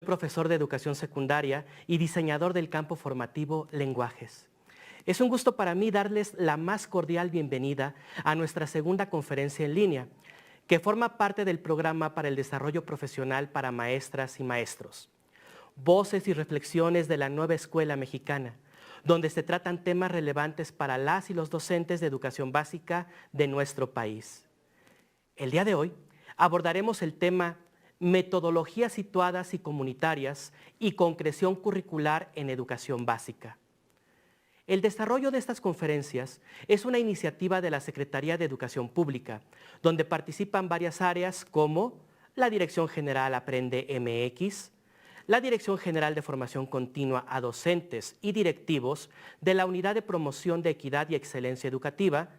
profesor de educación secundaria y diseñador del campo formativo Lenguajes. Es un gusto para mí darles la más cordial bienvenida a nuestra segunda conferencia en línea, que forma parte del programa para el desarrollo profesional para maestras y maestros. Voces y reflexiones de la nueva escuela mexicana, donde se tratan temas relevantes para las y los docentes de educación básica de nuestro país. El día de hoy abordaremos el tema metodologías situadas y comunitarias y concreción curricular en educación básica. El desarrollo de estas conferencias es una iniciativa de la Secretaría de Educación Pública, donde participan varias áreas como la Dirección General Aprende MX, la Dirección General de Formación Continua a Docentes y Directivos de la Unidad de Promoción de Equidad y Excelencia Educativa,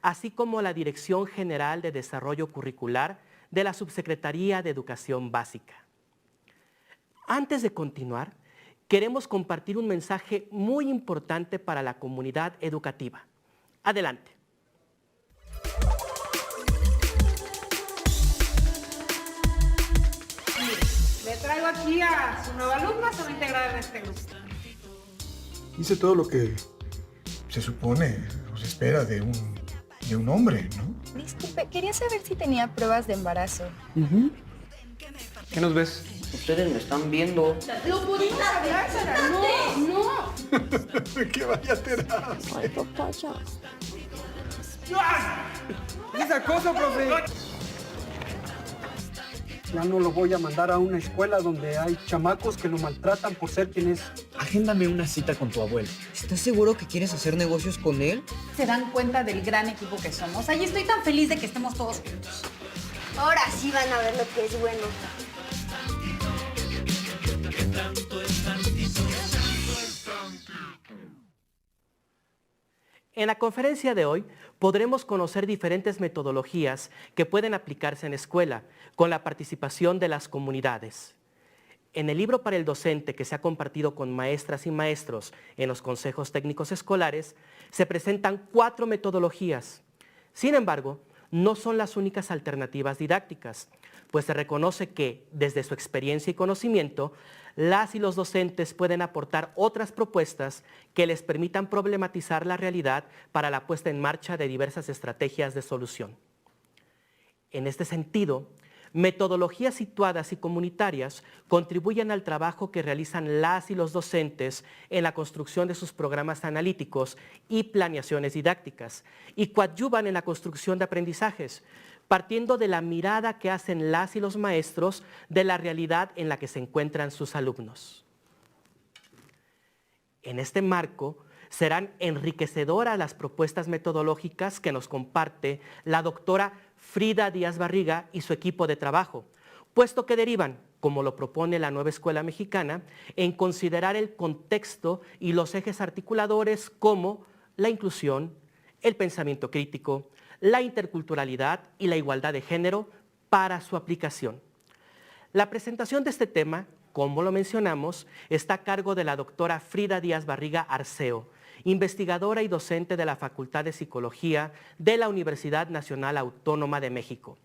así como la Dirección General de Desarrollo Curricular de la Subsecretaría de Educación Básica. Antes de continuar, queremos compartir un mensaje muy importante para la comunidad educativa. Adelante. Le traigo aquí a su nueva alumna, se va a integrar en este grupo. Hice todo lo que se supone o se espera de un hombre, ¿no? Disculpe, quería saber si tenía pruebas de embarazo. ¿Qué nos ves? Ustedes me están viendo. ¡Lo pudimos hablar, Sara! ¡No! Que vaya a terapia. Ay, papá, ya. ¿Qué es acoso, profe? Ya no lo voy a mandar a una escuela donde hay chamacos que lo maltratan por ser quien es. Agéndame una cita con tu abuelo. ¿Estás seguro que quieres hacer negocios con él? Se dan cuenta del gran equipo que somos. Ay, estoy tan feliz de que estemos todos juntos. Ahora sí van a ver lo que es bueno. En la conferencia de hoy podremos conocer diferentes metodologías que pueden aplicarse en escuela con la participación de las comunidades. En el libro para el docente que se ha compartido con maestras y maestros en los consejos técnicos escolares, se presentan 4 metodologías. Sin embargo, no son las únicas alternativas didácticas, pues se reconoce que, desde su experiencia y conocimiento, las y los docentes pueden aportar otras propuestas que les permitan problematizar la realidad para la puesta en marcha de diversas estrategias de solución. En este sentido, metodologías situadas y comunitarias contribuyen al trabajo que realizan las y los docentes en la construcción de sus programas analíticos y planeaciones didácticas y coadyuvan en la construcción de aprendizajes, partiendo de la mirada que hacen las y los maestros de la realidad en la que se encuentran sus alumnos. En este marco, serán enriquecedoras las propuestas metodológicas que nos comparte la doctora Frida Díaz Barriga y su equipo de trabajo, puesto que derivan, como lo propone la nueva escuela mexicana, en considerar el contexto y los ejes articuladores como la inclusión, el pensamiento crítico, la interculturalidad y la igualdad de género para su aplicación. La presentación de este tema, como lo mencionamos, está a cargo de la doctora Frida Díaz Barriga Arceo, investigadora y docente de la Facultad de Psicología de la Universidad Nacional Autónoma de México.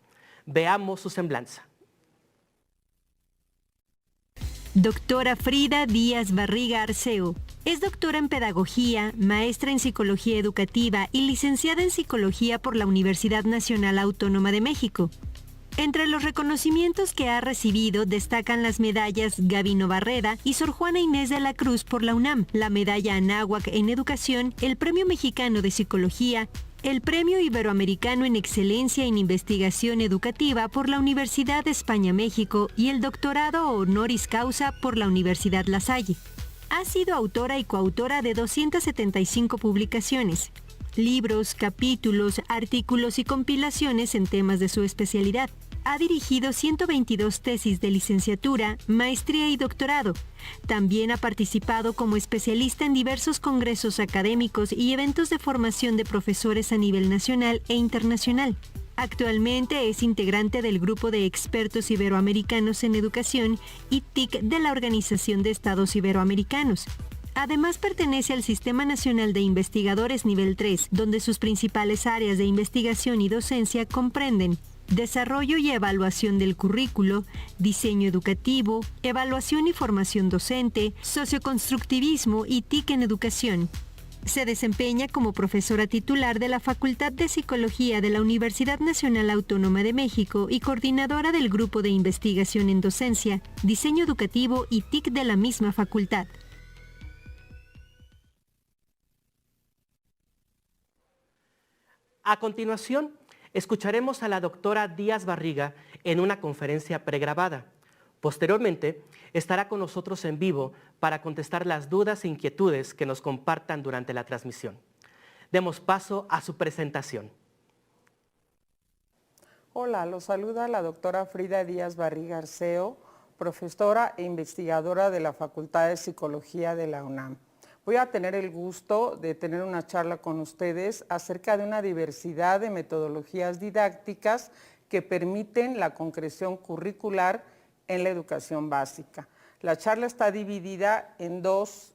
Veamos su semblanza. Doctora Frida Díaz Barriga Arceo. Es doctora en Pedagogía, maestra en Psicología Educativa y licenciada en Psicología por la Universidad Nacional Autónoma de México. Entre los reconocimientos que ha recibido destacan las medallas Gabino Barreda y Sor Juana Inés de la Cruz por la UNAM, la medalla Anáhuac en Educación, el Premio Mexicano de Psicología, el Premio Iberoamericano en Excelencia en Investigación Educativa por la Universidad de España-México y el doctorado honoris causa por la Universidad La Salle. Ha sido autora y coautora de 275 publicaciones, libros, capítulos, artículos y compilaciones en temas de su especialidad. Ha dirigido 122 tesis de licenciatura, maestría y doctorado. También ha participado como especialista en diversos congresos académicos y eventos de formación de profesores a nivel nacional e internacional. Actualmente es integrante del Grupo de Expertos Iberoamericanos en Educación y TIC de la Organización de Estados Iberoamericanos. Además pertenece al Sistema Nacional de Investigadores Nivel 3, donde sus principales áreas de investigación y docencia comprenden desarrollo y evaluación del currículo, diseño educativo, evaluación y formación docente, socioconstructivismo y TIC en educación. Se desempeña como profesora titular de la Facultad de Psicología de la Universidad Nacional Autónoma de México y coordinadora del Grupo de Investigación en Docencia, Diseño Educativo y TIC de la misma facultad. A continuación, escucharemos a la doctora Díaz Barriga en una conferencia pregrabada. Posteriormente, estará con nosotros en vivo para contestar las dudas e inquietudes que nos compartan durante la transmisión. Demos paso a su presentación. Hola, los saluda la doctora Frida Díaz Barriga Arceo, profesora e investigadora de la Facultad de Psicología de la UNAM. Voy a tener el gusto de tener una charla con ustedes acerca de una diversidad de metodologías didácticas que permiten la concreción curricular en la educación básica. La charla está dividida en dos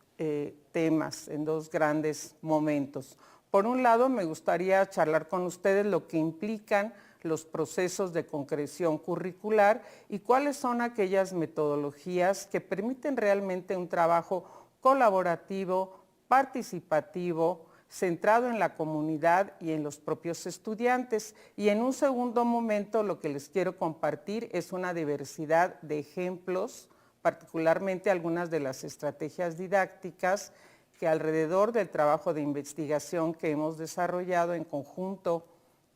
temas, en dos grandes momentos. Por un lado, me gustaría charlar con ustedes lo que implican los procesos de concreción curricular y cuáles son aquellas metodologías que permiten realmente un trabajo colaborativo, participativo, centrado en la comunidad y en los propios estudiantes. Y en un segundo momento lo que les quiero compartir es una diversidad de ejemplos, particularmente algunas de las estrategias didácticas que alrededor del trabajo de investigación que hemos desarrollado en conjunto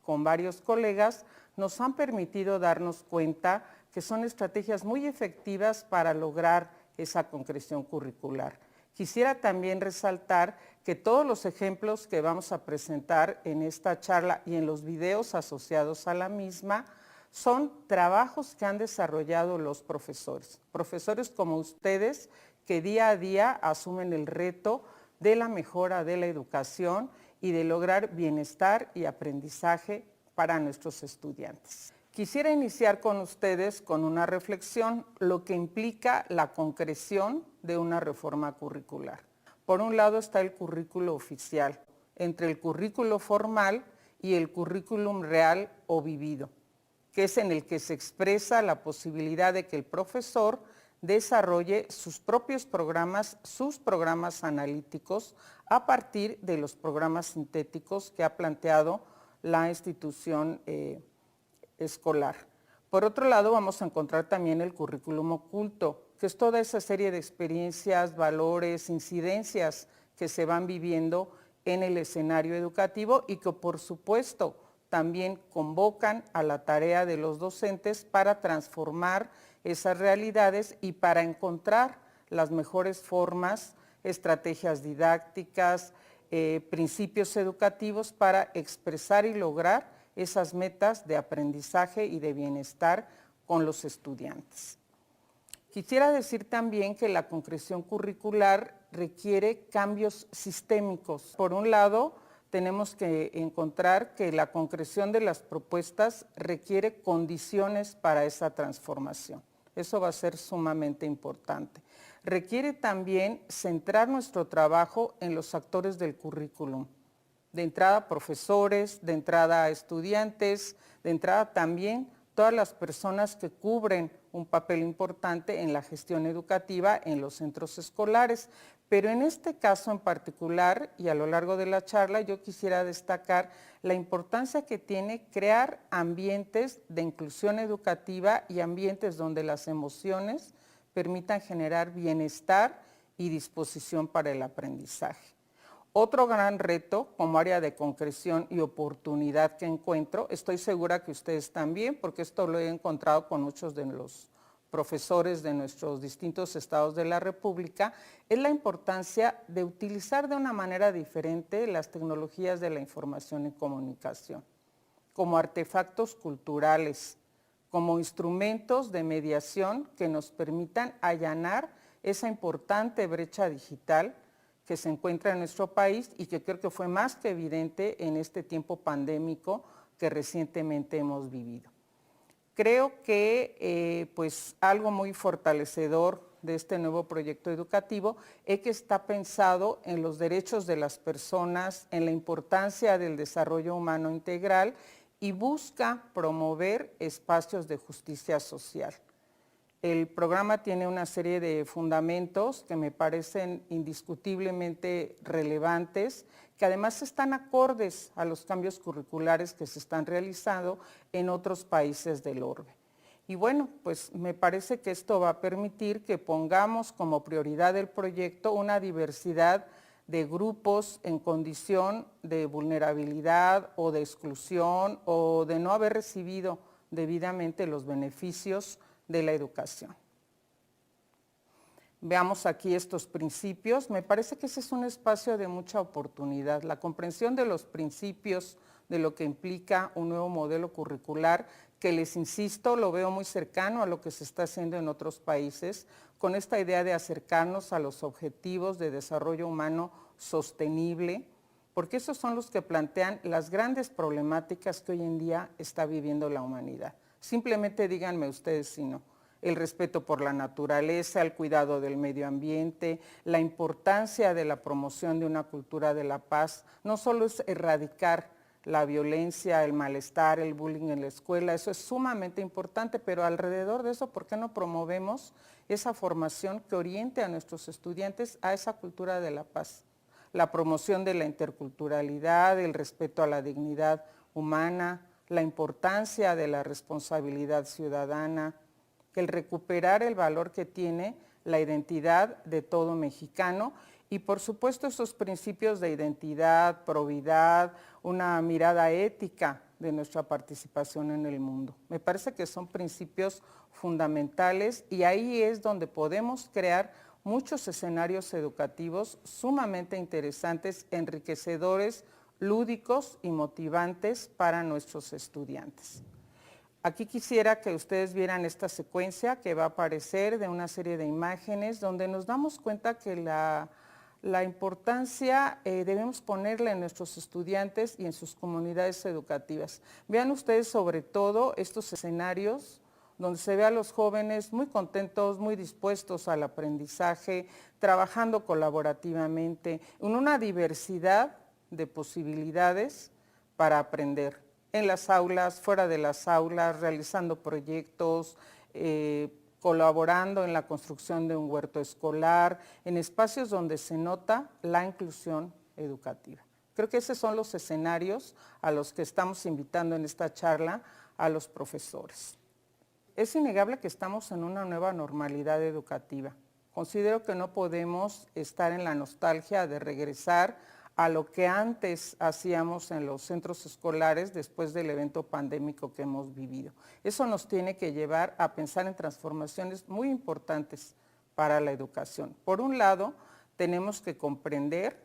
con varios colegas nos han permitido darnos cuenta que son estrategias muy efectivas para lograr esa concreción curricular. Quisiera también resaltar que todos los ejemplos que vamos a presentar en esta charla y en los videos asociados a la misma son trabajos que han desarrollado los profesores. Profesores como ustedes que día a día asumen el reto de la mejora de la educación y de lograr bienestar y aprendizaje para nuestros estudiantes. Quisiera iniciar con ustedes con una reflexión, lo que implica la concreción de una reforma curricular. Por un lado está el currículo oficial, entre el currículo formal y el currículum real o vivido, que es en el que se expresa la posibilidad de que el profesor desarrolle sus propios programas, sus programas analíticos, a partir de los programas sintéticos que ha planteado la institución escolar. Por otro lado, vamos a encontrar también el currículum oculto, que es toda esa serie de experiencias, valores, incidencias que se van viviendo en el escenario educativo y que por supuesto también convocan a la tarea de los docentes para transformar esas realidades y para encontrar las mejores formas, estrategias didácticas, principios educativos para expresar y lograr esas metas de aprendizaje y de bienestar con los estudiantes. Quisiera decir también que la concreción curricular requiere cambios sistémicos. Por un lado, tenemos que encontrar que la concreción de las propuestas requiere condiciones para esa transformación. Eso va a ser sumamente importante. Requiere también centrar nuestro trabajo en los actores del currículum. De entrada profesores, de entrada estudiantes, de entrada también todas las personas que cubren un papel importante en la gestión educativa en los centros escolares. Pero en este caso en particular y a lo largo de la charla yo quisiera destacar la importancia que tiene crear ambientes de inclusión educativa y ambientes donde las emociones permitan generar bienestar y disposición para el aprendizaje. Otro gran reto como área de concreción y oportunidad que encuentro, estoy segura que ustedes también, porque esto lo he encontrado con muchos de los profesores de nuestros distintos estados de la República, es la importancia de utilizar de una manera diferente las tecnologías de la información y comunicación, como artefactos culturales, como instrumentos de mediación que nos permitan allanar esa importante brecha digital que se encuentra en nuestro país y que creo que fue más que evidente en este tiempo pandémico que recientemente hemos vivido. Creo que pues algo muy fortalecedor de este nuevo proyecto educativo es que está pensado en los derechos de las personas, en la importancia del desarrollo humano integral y busca promover espacios de justicia social. El programa tiene una serie de fundamentos que me parecen indiscutiblemente relevantes, que además están acordes a los cambios curriculares que se están realizando en otros países del orbe. Y bueno, pues me parece que esto va a permitir que pongamos como prioridad del proyecto una diversidad de grupos en condición de vulnerabilidad o de exclusión o de no haber recibido debidamente los beneficios de la educación. Veamos aquí estos principios. Me parece que ese es un espacio de mucha oportunidad. La comprensión de los principios de lo que implica un nuevo modelo curricular, que les insisto, lo veo muy cercano a lo que se está haciendo en otros países, con esta idea de acercarnos a los objetivos de desarrollo humano sostenible, porque esos son los que plantean las grandes problemáticas que hoy en día está viviendo la humanidad. Simplemente díganme ustedes si no. El respeto por la naturaleza, el cuidado del medio ambiente, la importancia de la promoción de una cultura de la paz, no solo es erradicar la violencia, el malestar, el bullying en la escuela, eso es sumamente importante, pero alrededor de eso, ¿por qué no promovemos esa formación que oriente a nuestros estudiantes a esa cultura de la paz? La promoción de la interculturalidad, el respeto a la dignidad humana, la importancia de la responsabilidad ciudadana, el recuperar el valor que tiene la identidad de todo mexicano y por supuesto esos principios de identidad, probidad, una mirada ética de nuestra participación en el mundo. Me parece que son principios fundamentales y ahí es donde podemos crear muchos escenarios educativos sumamente interesantes, enriquecedores, lúdicos y motivantes para nuestros estudiantes. Aquí quisiera que ustedes vieran esta secuencia que va a aparecer de una serie de imágenes donde nos damos cuenta que la importancia debemos ponerla en nuestros estudiantes y en sus comunidades educativas. Vean ustedes sobre todo estos escenarios donde se ve a los jóvenes muy contentos, muy dispuestos al aprendizaje, trabajando colaborativamente, en una diversidad de posibilidades para aprender, en las aulas, fuera de las aulas, realizando proyectos, colaborando en la construcción de un huerto escolar, en espacios donde se nota la inclusión educativa. Creo que esos son los escenarios a los que estamos invitando en esta charla a los profesores. Es innegable que estamos en una nueva normalidad educativa. Considero que no podemos estar en la nostalgia de regresar a lo que antes hacíamos en los centros escolares después del evento pandémico que hemos vivido. Eso nos tiene que llevar a pensar en transformaciones muy importantes para la educación. Por un lado, tenemos que comprender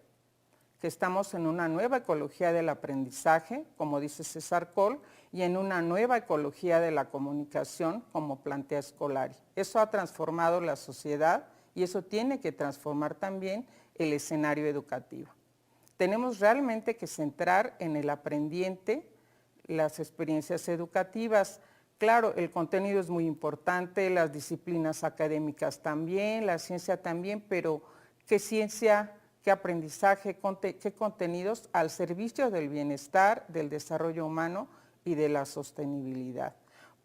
que estamos en una nueva ecología del aprendizaje, como dice César Coll, y en una nueva ecología de la comunicación, como plantea Scolari. Eso ha transformado la sociedad y eso tiene que transformar también el escenario educativo. Tenemos realmente que centrar en el aprendiente las experiencias educativas. Claro, el contenido es muy importante, las disciplinas académicas también, la ciencia también, pero ¿qué ciencia, qué aprendizaje, qué contenidos al servicio del bienestar, del desarrollo humano y de la sostenibilidad?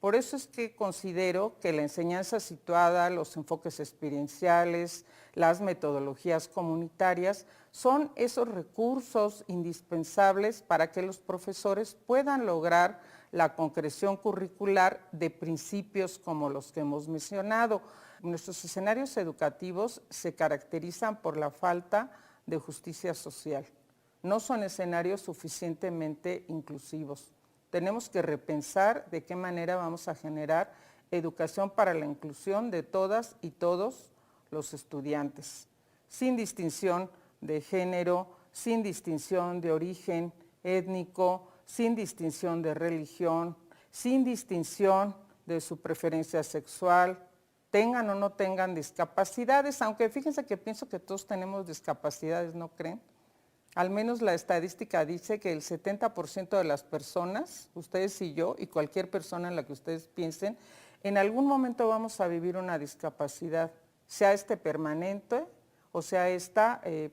Por eso es que considero que la enseñanza situada, los enfoques experienciales, las metodologías comunitarias son esos recursos indispensables para que los profesores puedan lograr la concreción curricular de principios como los que hemos mencionado. Nuestros escenarios educativos se caracterizan por la falta de justicia social. No son escenarios suficientemente inclusivos. Tenemos que repensar de qué manera vamos a generar educación para la inclusión de todas y todos los estudiantes, sin distinción de género, sin distinción de origen étnico, sin distinción de religión, sin distinción de su preferencia sexual, tengan o no tengan discapacidades, aunque fíjense que pienso que todos tenemos discapacidades, ¿no creen? Al menos la estadística dice que el 70% de las personas, ustedes y yo, y cualquier persona en la que ustedes piensen, en algún momento vamos a vivir una discapacidad, sea permanente o sea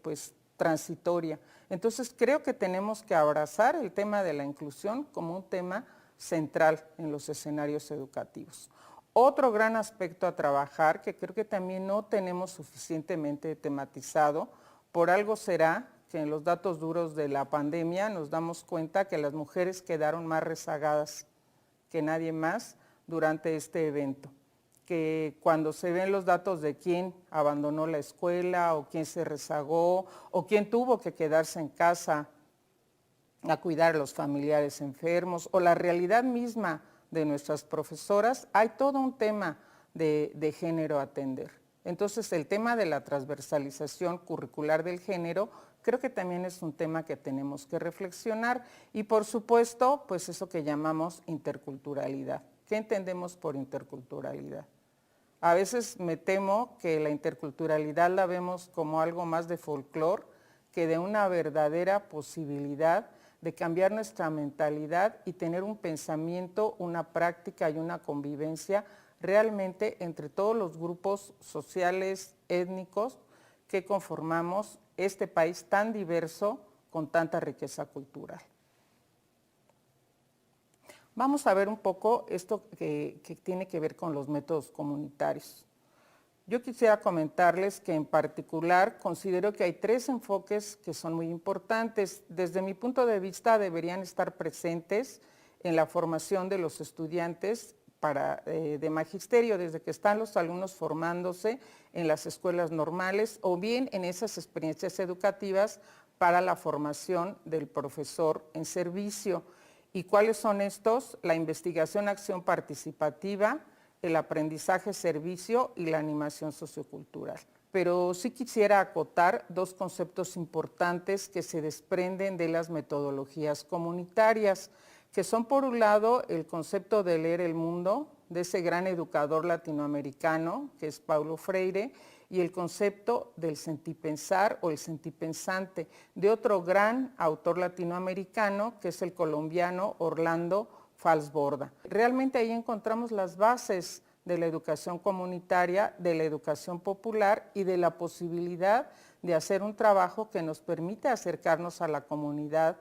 pues transitoria. Entonces creo que tenemos que abrazar el tema de la inclusión como un tema central en los escenarios educativos. Otro gran aspecto a trabajar que creo que también no tenemos suficientemente tematizado, por algo será que en los datos duros de la pandemia nos damos cuenta que las mujeres quedaron más rezagadas que nadie más durante este evento, que cuando se ven los datos de quién abandonó la escuela o quién se rezagó o quién tuvo que quedarse en casa a cuidar a los familiares enfermos o la realidad misma de nuestras profesoras, hay todo un tema de género a atender. Entonces el tema de la transversalización curricular del género creo que también es un tema que tenemos que reflexionar y por supuesto pues eso que llamamos interculturalidad. ¿Qué entendemos por interculturalidad? A veces me temo que la interculturalidad la vemos como algo más de folclore que de una verdadera posibilidad de cambiar nuestra mentalidad y tener un pensamiento, una práctica y una convivencia realmente entre todos los grupos sociales, étnicos que conformamos este país tan diverso con tanta riqueza cultural. Vamos a ver un poco esto que tiene que ver con los métodos comunitarios. Yo quisiera comentarles que en particular considero que hay 3 enfoques que son muy importantes. Desde mi punto de vista deberían estar presentes en la formación de los estudiantes de magisterio, desde que están los alumnos formándose en las escuelas normales o bien en esas experiencias educativas para la formación del profesor en servicio. ¿Y cuáles son estos? La investigación, acción participativa, el aprendizaje servicio y la animación sociocultural. Pero sí quisiera acotar 2 conceptos importantes que se desprenden de las metodologías comunitarias, que son por un lado el concepto de leer el mundo, de ese gran educador latinoamericano que es Paulo Freire, y el concepto del sentipensar o el sentipensante, de otro gran autor latinoamericano que es el colombiano Orlando Falsborda. Realmente ahí encontramos las bases de la educación comunitaria, de la educación popular y de la posibilidad de hacer un trabajo que nos permite acercarnos a la comunidad,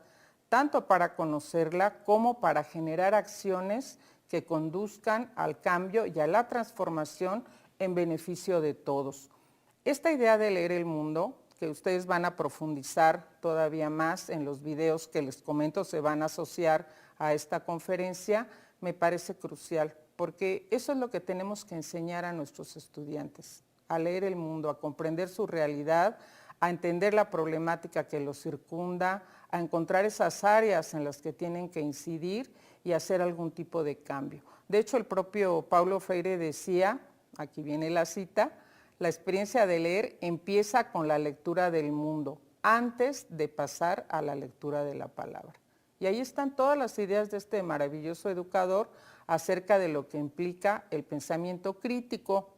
tanto para conocerla como para generar acciones que conduzcan al cambio y a la transformación en beneficio de todos. Esta idea de leer el mundo, que ustedes van a profundizar todavía más en los videos que les comento, se van a asociar a esta conferencia, me parece crucial, porque eso es lo que tenemos que enseñar a nuestros estudiantes, a leer el mundo, a comprender su realidad, a entender la problemática que los circunda, a encontrar esas áreas en las que tienen que incidir y hacer algún tipo de cambio. De hecho, el propio Paulo Freire decía, aquí viene la cita, la experiencia de leer empieza con la lectura del mundo, antes de pasar a la lectura de la palabra. Y ahí están todas las ideas de este maravilloso educador acerca de lo que implica el pensamiento crítico.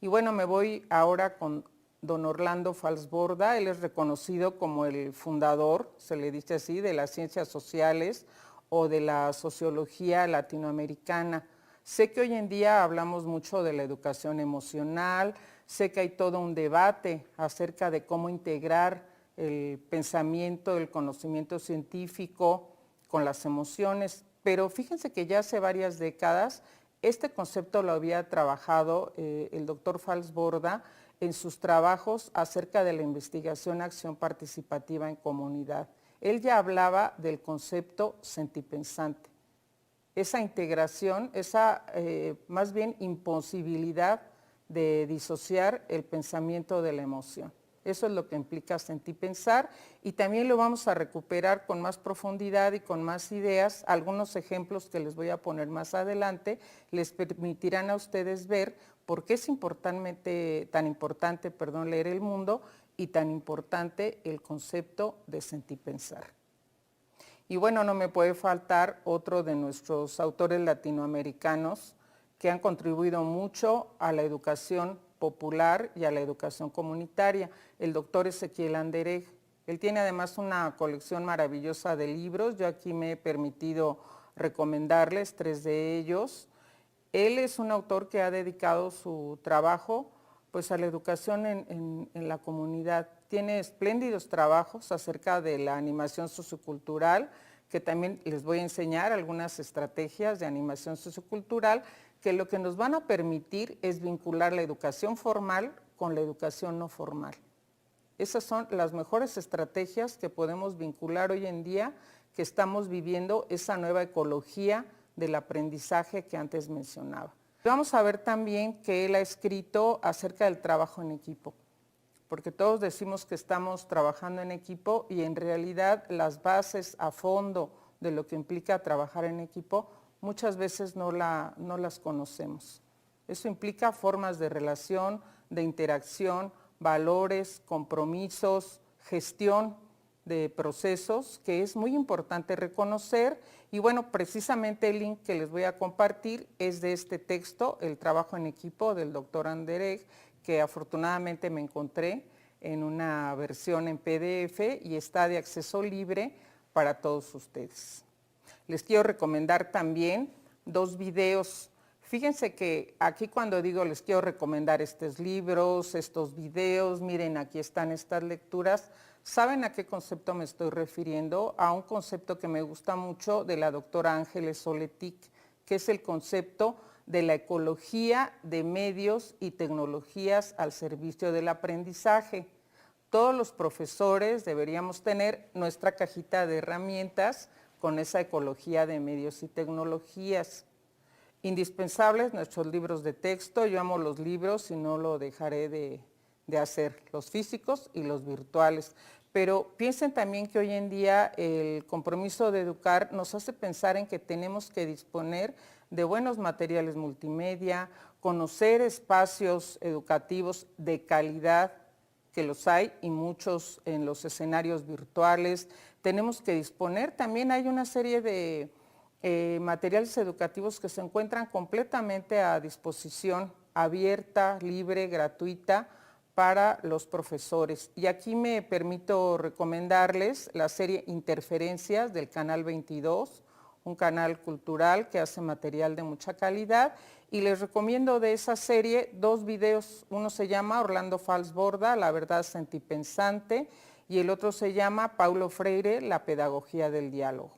Y bueno, me voy ahora con don Orlando Falsborda. Él es reconocido como el fundador, se le dice así, de las ciencias sociales o de la sociología latinoamericana. Sé que hoy en día hablamos mucho de la educación emocional, sé que hay todo un debate acerca de cómo integrar el pensamiento, el conocimiento científico con las emociones, pero fíjense que ya hace varias décadas este concepto lo había trabajado el doctor Falsborda en sus trabajos acerca de la investigación acción participativa en comunidad. Él ya hablaba del concepto sentipensante, esa integración, esa más bien imposibilidad de disociar el pensamiento de la emoción. Eso es lo que implica sentipensar y también lo vamos a recuperar con más profundidad y con más ideas. Algunos ejemplos que les voy a poner más adelante les permitirán a ustedes ver por qué es tan importante leer el mundo y tan importante el concepto de sentipensar. Y bueno, no me puede faltar otro de nuestros autores latinoamericanos que han contribuido mucho a la educación popular y a la educación comunitaria, el doctor Ezequiel Anderegg. Él tiene además una colección maravillosa de libros, yo aquí me he permitido recomendarles 3 de ellos. Él es un autor que ha dedicado su trabajo pues a la educación en la comunidad. Tiene espléndidos trabajos acerca de la animación sociocultural, que también les voy a enseñar algunas estrategias de animación sociocultural que lo que nos van a permitir es vincular la educación formal con la educación no formal. Esas son las mejores estrategias que podemos vincular hoy en día, que estamos viviendo esa nueva ecología del aprendizaje que antes mencionaba. Vamos a ver también que él ha escrito acerca del trabajo en equipo, porque todos decimos que estamos trabajando en equipo y en realidad las bases a fondo de lo que implica trabajar en equipo muchas veces no las conocemos. Eso implica formas de relación, de interacción, valores, compromisos, gestión de procesos que es muy importante reconocer. Y bueno, precisamente el link que les voy a compartir es de este texto, El trabajo en equipo, del doctor Anderegg, que afortunadamente me encontré en una versión en PDF y está de acceso libre para todos ustedes. Les quiero recomendar también 2 videos. Fíjense que aquí cuando digo les quiero recomendar estos libros, estos videos, miren, aquí están estas lecturas, ¿saben a qué concepto me estoy refiriendo? A un concepto que me gusta mucho de la doctora Ángeles Oletic, que es el concepto de la ecología de medios y tecnologías al servicio del aprendizaje. Todos los profesores deberíamos tener nuestra cajita de herramientas con esa ecología de medios y tecnologías. Indispensables nuestros libros de texto, yo amo los libros y no lo dejaré de hacer, los físicos y los virtuales. Pero piensen también que hoy en día el compromiso de educar nos hace pensar en que tenemos que disponer de buenos materiales multimedia, conocer espacios educativos de calidad, que los hay y muchos en los escenarios virtuales. Tenemos que disponer, también hay una serie de materiales educativos que se encuentran completamente a disposición, abierta, libre, gratuita, para los profesores. Y aquí me permito recomendarles la serie Interferencias del Canal 22, un canal cultural que hace material de mucha calidad, y les recomiendo de esa serie 2 videos. Uno se llama Orlando Falsborda, La verdad sentipensante, y el otro se llama Paulo Freire, La pedagogía del diálogo.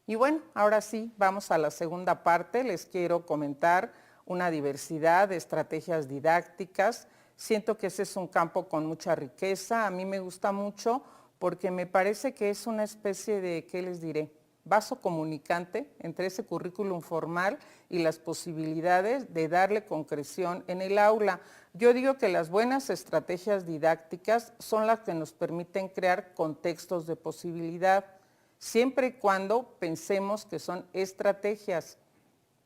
Y bueno, ahora sí, vamos a la segunda parte. Les quiero comentar una diversidad de estrategias didácticas. Siento que ese es un campo con mucha riqueza. A mí me gusta mucho porque me parece que es una especie de, ¿qué les diré?, vaso comunicante entre ese currículum formal y las posibilidades de darle concreción en el aula. Yo digo que las buenas estrategias didácticas son las que nos permiten crear contextos de posibilidad, siempre y cuando pensemos que son estrategias,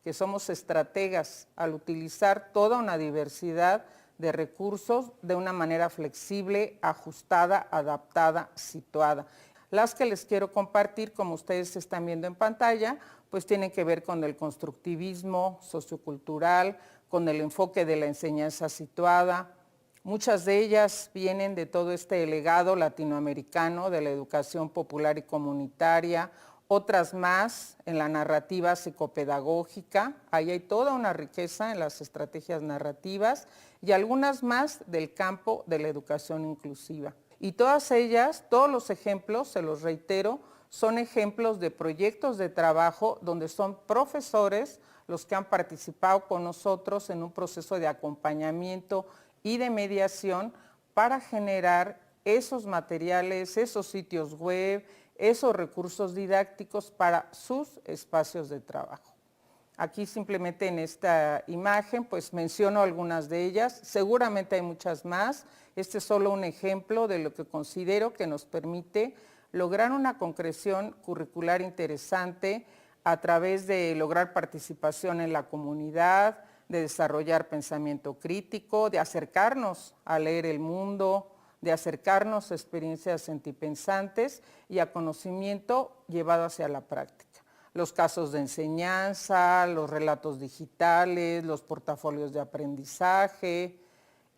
que somos estrategas al utilizar toda una diversidad de recursos de una manera flexible, ajustada, adaptada, situada. Las que les quiero compartir, como ustedes están viendo en pantalla, pues tienen que ver con el constructivismo sociocultural, con el enfoque de la enseñanza situada. Muchas de ellas vienen de todo este legado latinoamericano de la educación popular y comunitaria, otras más en la narrativa psicopedagógica, ahí hay toda una riqueza en las estrategias narrativas, y algunas más del campo de la educación inclusiva. Y todas ellas, todos los ejemplos, se los reitero, son ejemplos de proyectos de trabajo donde son profesores los que han participado con nosotros en un proceso de acompañamiento y de mediación para generar esos materiales, esos sitios web, esos recursos didácticos para sus espacios de trabajo. Aquí simplemente en esta imagen pues menciono algunas de ellas, seguramente hay muchas más. Este es solo un ejemplo de lo que considero que nos permite lograr una concreción curricular interesante a través de lograr participación en la comunidad, de desarrollar pensamiento crítico, de acercarnos a leer el mundo, de acercarnos a experiencias sentipensantes y a conocimiento llevado hacia la práctica. Los casos de enseñanza, los relatos digitales, los portafolios de aprendizaje,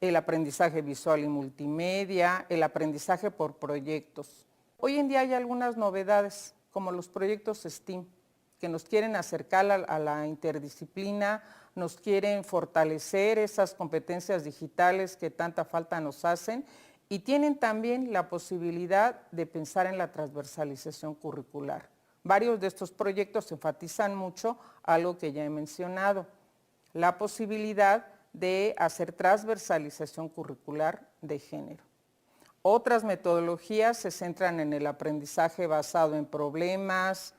el aprendizaje visual y multimedia, el aprendizaje por proyectos. Hoy en día hay algunas novedades, como los proyectos STEAM, que nos quieren acercar a la interdisciplina, nos quieren fortalecer esas competencias digitales que tanta falta nos hacen y tienen también la posibilidad de pensar en la transversalización curricular. Varios de estos proyectos enfatizan mucho algo que ya he mencionado, la posibilidad de hacer transversalización curricular de género. Otras metodologías se centran en el aprendizaje basado en problemas,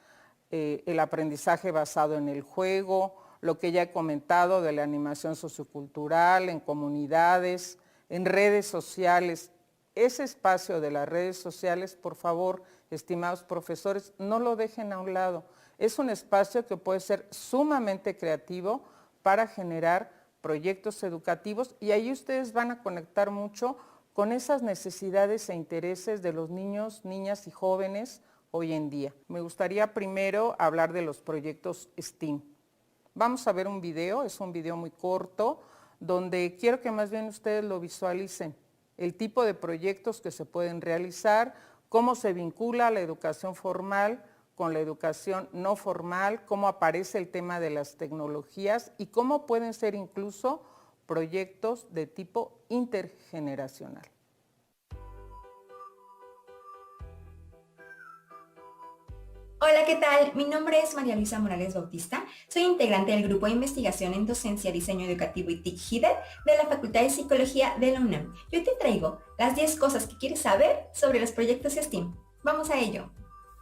el aprendizaje basado en el juego, lo que ya he comentado de la animación sociocultural, en comunidades, en redes sociales. Ese espacio de las redes sociales, por favor, estimados profesores, no lo dejen a un lado. Es un espacio que puede ser sumamente creativo para generar proyectos educativos y ahí ustedes van a conectar mucho con esas necesidades e intereses de los niños, niñas y jóvenes hoy en día. Me gustaría primero hablar de los proyectos STEAM. Vamos a ver un video, es un video muy corto, donde quiero que más bien ustedes lo visualicen, el tipo de proyectos que se pueden realizar, cómo se vincula la educación formal con la educación no formal, cómo aparece el tema de las tecnologías y cómo pueden ser incluso proyectos de tipo intergeneracional. Hola, ¿qué tal? Mi nombre es María Luisa Morales Bautista. Soy integrante del Grupo de Investigación en Docencia, Diseño Educativo y TIC HIDER de la Facultad de Psicología de la UNAM. Y hoy te traigo las 10 cosas que quieres saber sobre los proyectos STEAM. ¡Vamos a ello!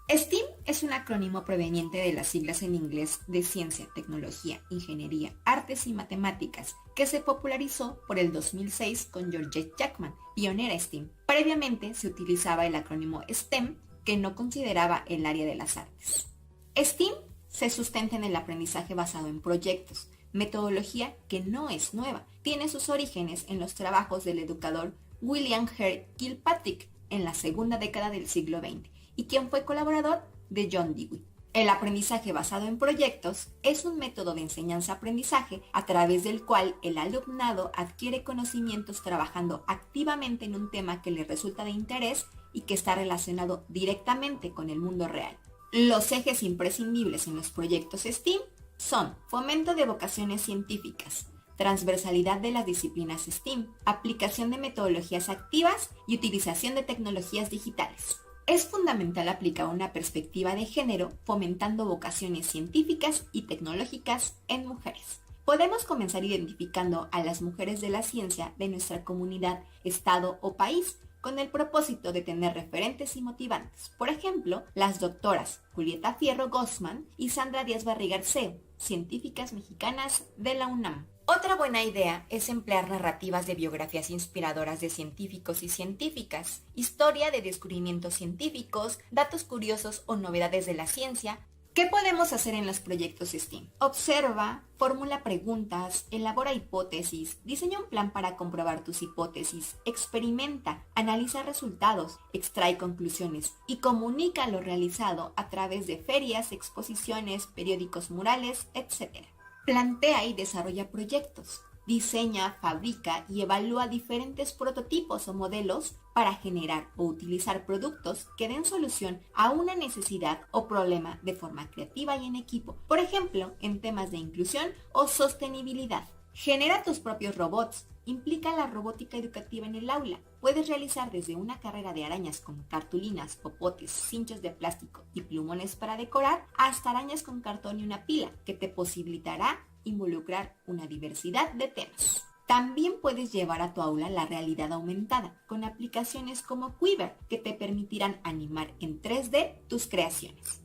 STEAM es un acrónimo proveniente de las siglas en inglés de Ciencia, Tecnología, Ingeniería, Artes y Matemáticas, que se popularizó por el 2006 con Georgette Jackman, pionera STEAM. Previamente se utilizaba el acrónimo STEM, que no consideraba el área de las artes. STEAM se sustenta en el aprendizaje basado en proyectos, metodología que no es nueva. Tiene sus orígenes en los trabajos del educador William Hare Kilpatrick en la segunda década del siglo XX y quien fue colaborador de John Dewey. El aprendizaje basado en proyectos es un método de enseñanza-aprendizaje a través del cual el alumnado adquiere conocimientos trabajando activamente en un tema que le resulta de interés y que está relacionado directamente con el mundo real. Los ejes imprescindibles en los proyectos STEAM son fomento de vocaciones científicas, transversalidad de las disciplinas STEAM, aplicación de metodologías activas y utilización de tecnologías digitales. Es fundamental aplicar una perspectiva de género fomentando vocaciones científicas y tecnológicas en mujeres. Podemos comenzar identificando a las mujeres de la ciencia de nuestra comunidad, estado o país, con el propósito de tener referentes y motivantes. Por ejemplo, las doctoras Julieta Fierro Gossman y Sandra Díaz Barriga Arceo, científicas mexicanas de la UNAM. Otra buena idea es emplear narrativas de biografías inspiradoras de científicos y científicas, historia de descubrimientos científicos, datos curiosos o novedades de la ciencia. ¿Qué podemos hacer en los proyectos STEAM? Observa, formula preguntas, elabora hipótesis, diseña un plan para comprobar tus hipótesis, experimenta, analiza resultados, extrae conclusiones y comunica lo realizado a través de ferias, exposiciones, periódicos murales, etc. Plantea y desarrolla proyectos. Diseña, fabrica y evalúa diferentes prototipos o modelos para generar o utilizar productos que den solución a una necesidad o problema de forma creativa y en equipo. Por ejemplo, en temas de inclusión o sostenibilidad. Genera tus propios robots. Implica la robótica educativa en el aula. Puedes realizar desde una carrera de arañas con cartulinas, popotes, cinchos de plástico y plumones para decorar, hasta arañas con cartón y una pila, que te posibilitará involucrar una diversidad de temas. También puedes llevar a tu aula la realidad aumentada, con aplicaciones como Quiver, que te permitirán animar en 3D tus creaciones.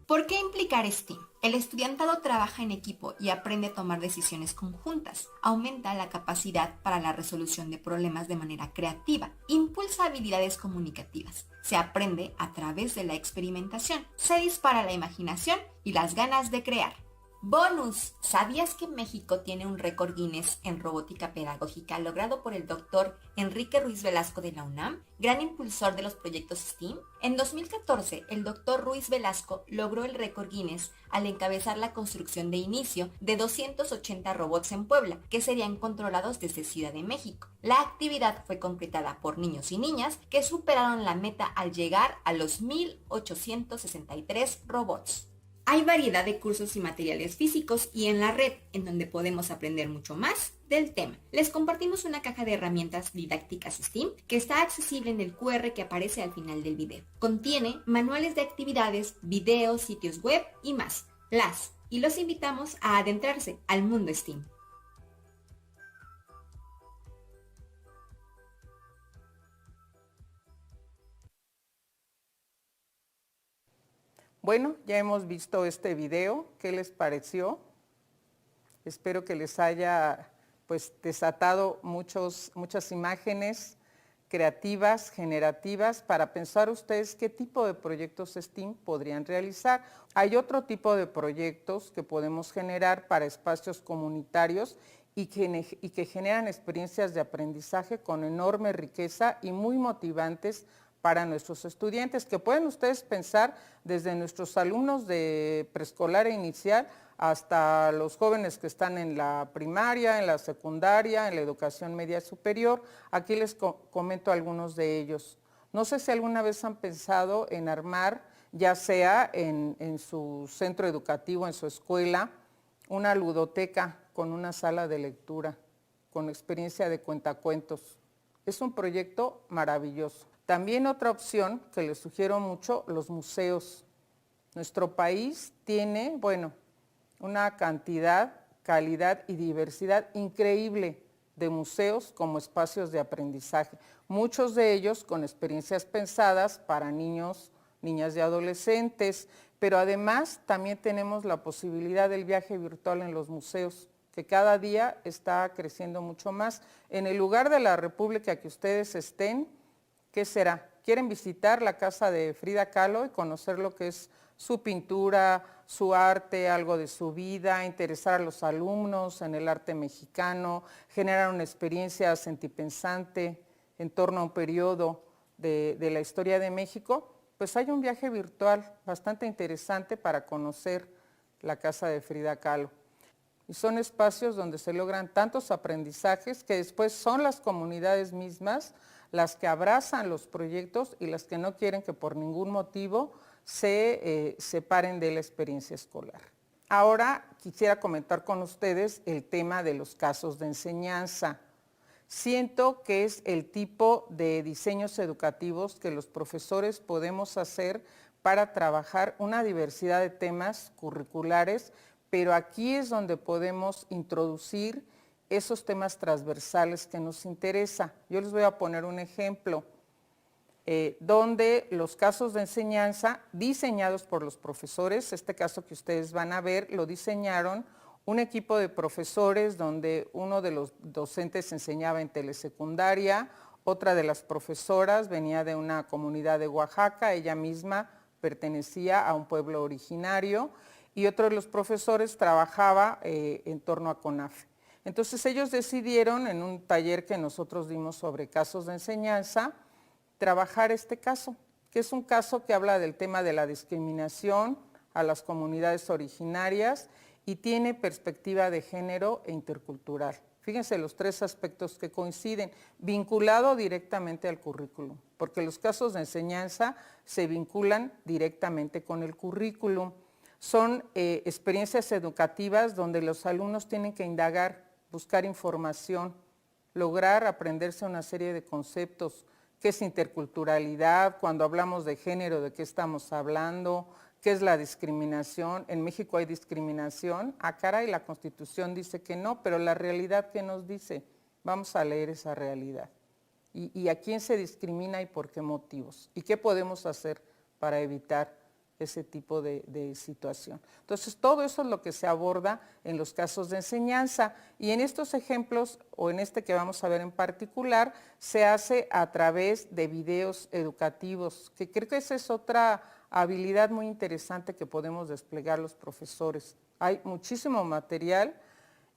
¿Por qué implicar STEAM? El estudiantado trabaja en equipo y aprende a tomar decisiones conjuntas, aumenta la capacidad para la resolución de problemas de manera creativa, impulsa habilidades comunicativas, se aprende a través de la experimentación, se dispara la imaginación y las ganas de crear. ¡Bonus! ¿Sabías que México tiene un récord Guinness en robótica pedagógica logrado por el doctor Enrique Ruiz Velasco de la UNAM, gran impulsor de los proyectos STEAM? En 2014, el doctor Ruiz Velasco logró el récord Guinness al encabezar la construcción de inicio de 280 robots en Puebla, que serían controlados desde Ciudad de México. La actividad fue concretada por niños y niñas que superaron la meta al llegar a los 1,863 robots. Hay variedad de cursos y materiales físicos y en la red, en donde podemos aprender mucho más del tema. Les compartimos una caja de herramientas didácticas STEAM que está accesible en el QR que aparece al final del video. Contiene manuales de actividades, videos, sitios web y más. Y los invitamos a adentrarse al mundo STEAM. Bueno, ya hemos visto este video. ¿Qué les pareció? Espero que les haya desatado muchas imágenes creativas, generativas, para pensar ustedes qué tipo de proyectos STEAM podrían realizar. Hay otro tipo de proyectos que podemos generar para espacios comunitarios y que generan experiencias de aprendizaje con enorme riqueza y muy motivantes para nuestros estudiantes, que pueden ustedes pensar desde nuestros alumnos de preescolar e inicial hasta los jóvenes que están en la primaria, en la secundaria, en la educación media superior. Aquí les comento algunos de ellos. No sé si alguna vez han pensado en armar, ya sea en su centro educativo, en su escuela, una ludoteca con una sala de lectura, con experiencia de cuentacuentos. Es un proyecto maravilloso. También otra opción que les sugiero mucho, los museos. Nuestro país tiene, una cantidad, calidad y diversidad increíble de museos como espacios de aprendizaje. Muchos de ellos con experiencias pensadas para niños, niñas y adolescentes, pero además también tenemos la posibilidad del viaje virtual en los museos, que cada día está creciendo mucho más. En el lugar de la República que ustedes estén, ¿qué será? ¿Quieren visitar la casa de Frida Kahlo y conocer lo que es su pintura, su arte, algo de su vida, interesar a los alumnos en el arte mexicano, generar una experiencia sentipensante en torno a un periodo de la historia de México? Pues hay un viaje virtual bastante interesante para conocer la casa de Frida Kahlo. Y son espacios donde se logran tantos aprendizajes que después son las comunidades mismas las que abrazan los proyectos y las que no quieren que por ningún motivo se separen de la experiencia escolar. Ahora quisiera comentar con ustedes el tema de los casos de enseñanza. Siento que es el tipo de diseños educativos que los profesores podemos hacer para trabajar una diversidad de temas curriculares, pero aquí es donde podemos introducir esos temas transversales que nos interesa. Yo les voy a poner un ejemplo, donde los casos de enseñanza diseñados por los profesores, este caso que ustedes van a ver, lo diseñaron un equipo de profesores donde uno de los docentes enseñaba en telesecundaria, otra de las profesoras venía de una comunidad de Oaxaca, ella misma pertenecía a un pueblo originario, y otro de los profesores trabajaba en torno a CONAFE. Entonces ellos decidieron en un taller que nosotros dimos sobre casos de enseñanza, trabajar este caso, que es un caso que habla del tema de la discriminación a las comunidades originarias y tiene perspectiva de género e intercultural. Fíjense los tres aspectos que coinciden, vinculado directamente al currículum, porque los casos de enseñanza se vinculan directamente con el currículum. Son experiencias educativas donde los alumnos tienen que indagar, buscar información, lograr aprenderse una serie de conceptos. ¿Qué es interculturalidad? Cuando hablamos de género, ¿de qué estamos hablando? ¿Qué es la discriminación? ¿En México hay discriminación? Ah, caray, la Constitución dice que no, pero la realidad, ¿qué nos dice? Vamos a leer esa realidad. ¿Y a quién se discrimina y por qué motivos? ¿Y qué podemos hacer para evitar ese tipo de situación? Entonces, todo eso es lo que se aborda en los casos de enseñanza. Y en estos ejemplos, o en este que vamos a ver en particular, se hace a través de videos educativos, que creo que esa es otra habilidad muy interesante que podemos desplegar los profesores. Hay muchísimo material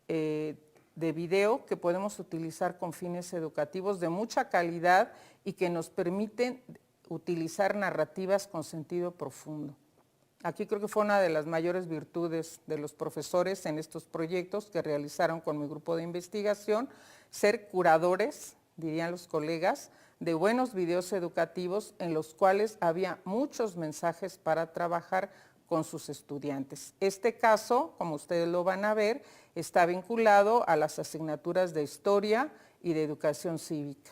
de video que podemos utilizar con fines educativos de mucha calidad y que nos permiten utilizar narrativas con sentido profundo. Aquí creo que fue una de las mayores virtudes de los profesores en estos proyectos que realizaron con mi grupo de investigación, ser curadores, dirían los colegas, de buenos videos educativos en los cuales había muchos mensajes para trabajar con sus estudiantes. Este caso, como ustedes lo van a ver, está vinculado a las asignaturas de Historia y de Educación Cívica.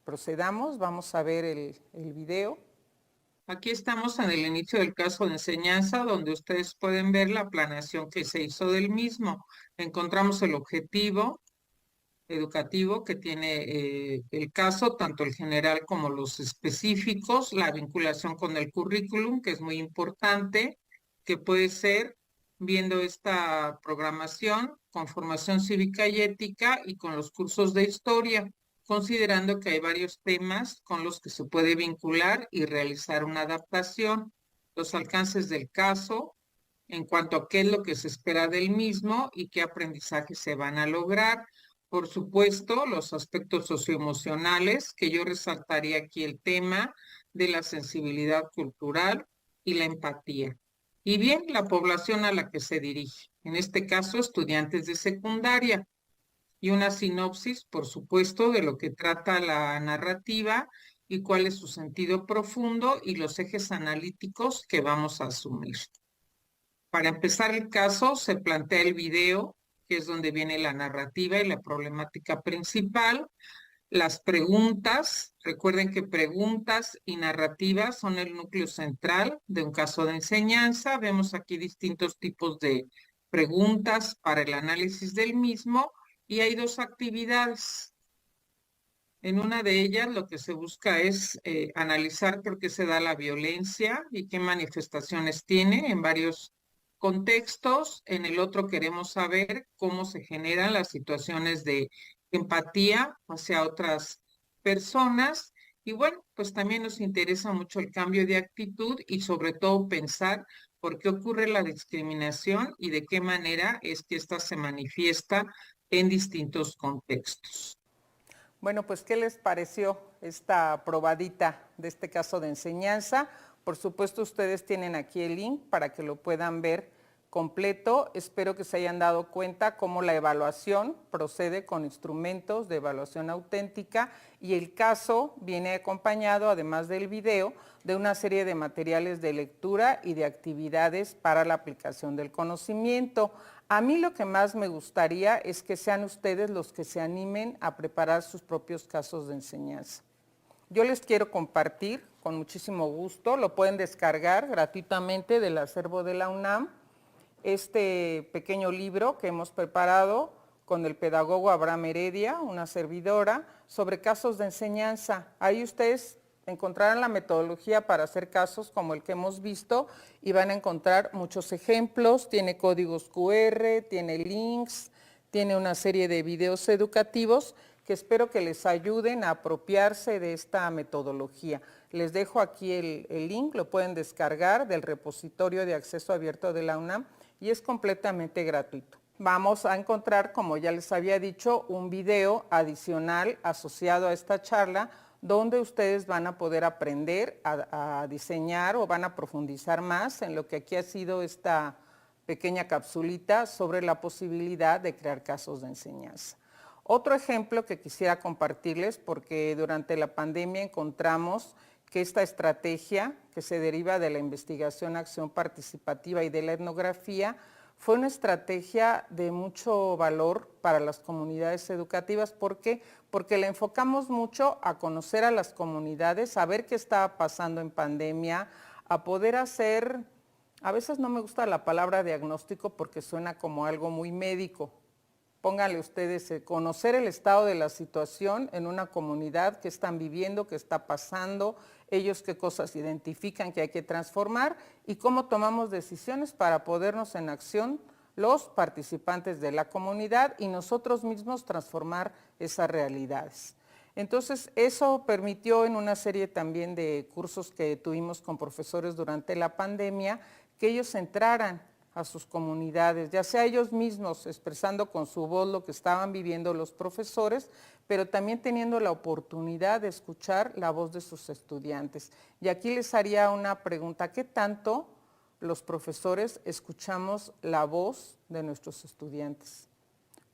Procedamos, vamos a ver el video. Aquí estamos en el inicio del caso de enseñanza, donde ustedes pueden ver la planeación que se hizo del mismo. Encontramos el objetivo educativo que tiene el caso, tanto el general como los específicos, la vinculación con el currículum, que es muy importante, que puede ser viendo esta programación con formación cívica y ética y con los cursos de historia, considerando que hay varios temas con los que se puede vincular y realizar una adaptación, los alcances del caso, en cuanto a qué es lo que se espera del mismo y qué aprendizajes se van a lograr. Por supuesto, los aspectos socioemocionales, que yo resaltaría aquí el tema de la sensibilidad cultural y la empatía. Y bien, la población a la que se dirige, en este caso estudiantes de secundaria. Y una sinopsis, por supuesto, de lo que trata la narrativa y cuál es su sentido profundo y los ejes analíticos que vamos a asumir. Para empezar el caso, se plantea el video, que es donde viene la narrativa y la problemática principal. Las preguntas, recuerden que preguntas y narrativas son el núcleo central de un caso de enseñanza. Vemos aquí distintos tipos de preguntas para el análisis del mismo y hay dos actividades. En una de ellas lo que se busca es analizar por qué se da la violencia y qué manifestaciones tiene en varios contextos. En el otro queremos saber cómo se generan las situaciones de empatía hacia otras personas. Y bueno, pues también nos interesa mucho el cambio de actitud y sobre todo pensar por qué ocurre la discriminación y de qué manera es que ésta se manifiesta en distintos contextos. Bueno, pues ¿qué les pareció esta probadita de este caso de enseñanza? Por supuesto, ustedes tienen aquí el link para que lo puedan ver completo. Espero que se hayan dado cuenta cómo la evaluación procede con instrumentos de evaluación auténtica y el caso viene acompañado, además del video, de una serie de materiales de lectura y de actividades para la aplicación del conocimiento. A mí lo que más me gustaría es que sean ustedes los que se animen a preparar sus propios casos de enseñanza. Yo les quiero compartir con muchísimo gusto, lo pueden descargar gratuitamente del acervo de la UNAM, este pequeño libro que hemos preparado con el pedagogo Abraham Heredia, una servidora, sobre casos de enseñanza. Ahí ustedes encontrarán la metodología para hacer casos como el que hemos visto y van a encontrar muchos ejemplos, tiene códigos QR, tiene links, tiene una serie de videos educativos que espero que les ayuden a apropiarse de esta metodología. Les dejo aquí el link, lo pueden descargar del repositorio de acceso abierto de la UNAM y es completamente gratuito. Vamos a encontrar, como ya les había dicho, un video adicional asociado a esta charla donde ustedes van a poder aprender a diseñar o van a profundizar más en lo que aquí ha sido esta pequeña capsulita sobre la posibilidad de crear casos de enseñanza. Otro ejemplo que quisiera compartirles, porque durante la pandemia encontramos que esta estrategia que se deriva de la investigación, acción participativa y de la etnografía fue una estrategia de mucho valor para las comunidades educativas. ¿Por qué? Porque la enfocamos mucho a conocer a las comunidades, a ver qué estaba pasando en pandemia, a poder hacer, a veces no me gusta la palabra diagnóstico porque suena como algo muy médico. Pónganle ustedes, conocer el estado de la situación en una comunidad, qué están viviendo, qué está pasando, ellos qué cosas identifican que hay que transformar y cómo tomamos decisiones para podernos en acción los participantes de la comunidad y nosotros mismos transformar esas realidades. Entonces, eso permitió en una serie también de cursos que tuvimos con profesores durante la pandemia, que ellos entraran a sus comunidades, ya sea ellos mismos expresando con su voz lo que estaban viviendo los profesores, pero también teniendo la oportunidad de escuchar la voz de sus estudiantes. Y aquí les haría una pregunta, ¿qué tanto los profesores escuchamos la voz de nuestros estudiantes?